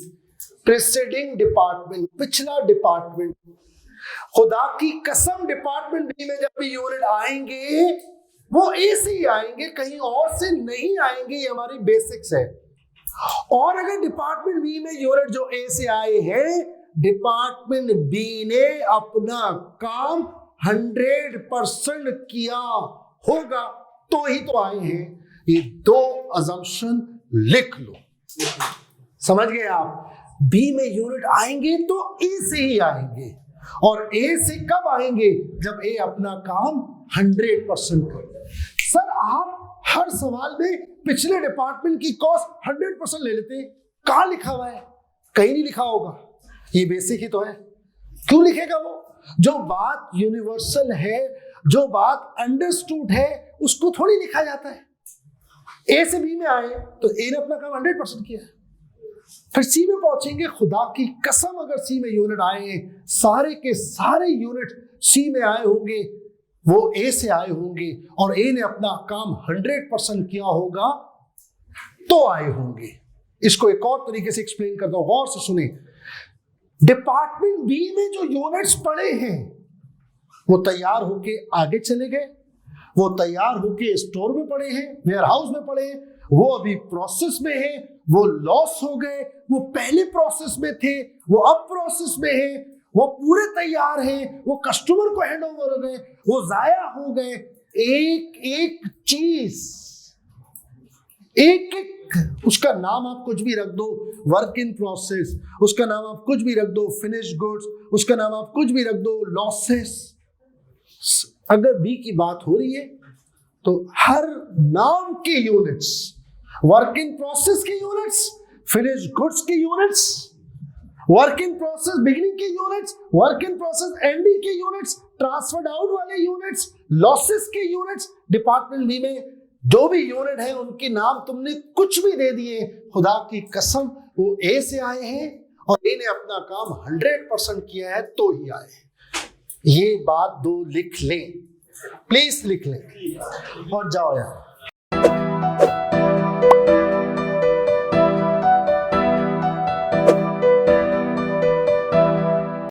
पिछला डिपार्टमेंट। खुदा की कसम डिपार्टमेंट बी में जब भी यूनिट आएंगे वो ए से ही आएंगे, कहीं और से नहीं आएंगे। ये हमारी बेसिक्स है। और अगर डिपार्टमेंट बी में यूनिट जो ए से आए हैं, डिपार्टमेंट बी ने अपना काम 100% किया होगा तो ही तो आए हैं। ये दो अजम्पशन लिख लो। समझ गए आप? बी में यूनिट आएंगे तो ए से ही आएंगे, और ए से कब आएंगे? जब ए अपना काम 100% करे। सर आप हर सवाल में पिछले डिपार्टमेंट की कॉस्ट 100% ले लेते हैं। कहां लिखा हुआ है? कहीं नहीं लिखा होगा। ये बेसिक ही तो है। क्यों लिखेगा वो? जो बात यूनिवर्सल है, जो बात अंडरस्टूड है, उसको थोड़ी लिखा जाता है। ए से बी में आए तो ए ने अपना काम 100% किया, फिर सी में पहुंचेंगे। खुदा की कसम अगर सी में यूनिट आए, सारे के सारे यूनिट सी में आए होंगे, वो ए से आए होंगे, और ए ने अपना काम 100% किया होगा तो आए होंगे। इसको एक और तरीके से एक्सप्लेन करता हूं, गौर से सुने। डिपार्टमेंट बी में जो यूनिट्स पड़े हैं वो तैयार होके आगे चले गए, वो तैयार होके स्टोर में पड़े हैं, वेयर हाउस में पड़े हैं, वो अभी प्रोसेस में है, वो लॉस हो गए, वो पहले प्रोसेस में थे, वो अब प्रोसेस में है, वो पूरे तैयार हैं, वो कस्टमर को हैंड ओवर हो गए, वो जाया हो गए। एक एक चीज, एक एक, उसका नाम आप कुछ भी रख दो, वर्क इन प्रोसेस, उसका नाम आप कुछ भी रख दो, फिनिश गुड्स, उसका नाम आप कुछ भी रख दो, लॉसेस। अगर बी की बात हो रही है तो हर नाम के यूनिट्स, वर्क इन प्रोसेस के यूनिट्स, फिनिश गुड्स के units, work in process beginning के units, work in process ending के यूनिट्स, ट्रांसफर्ड आउट वाले यूनिट्स, लॉसेस के यूनिट्स, डिपार्टमेंट बी में जो भी यूनिट है उनके नाम तुमने कुछ भी दे दिए, खुदा की कसम वो ए से आए हैं और ए ने अपना काम 100% किया है तो ही आए हैं। ये बात 2 लिख लें, प्लीज लिख लें और जाओ यार।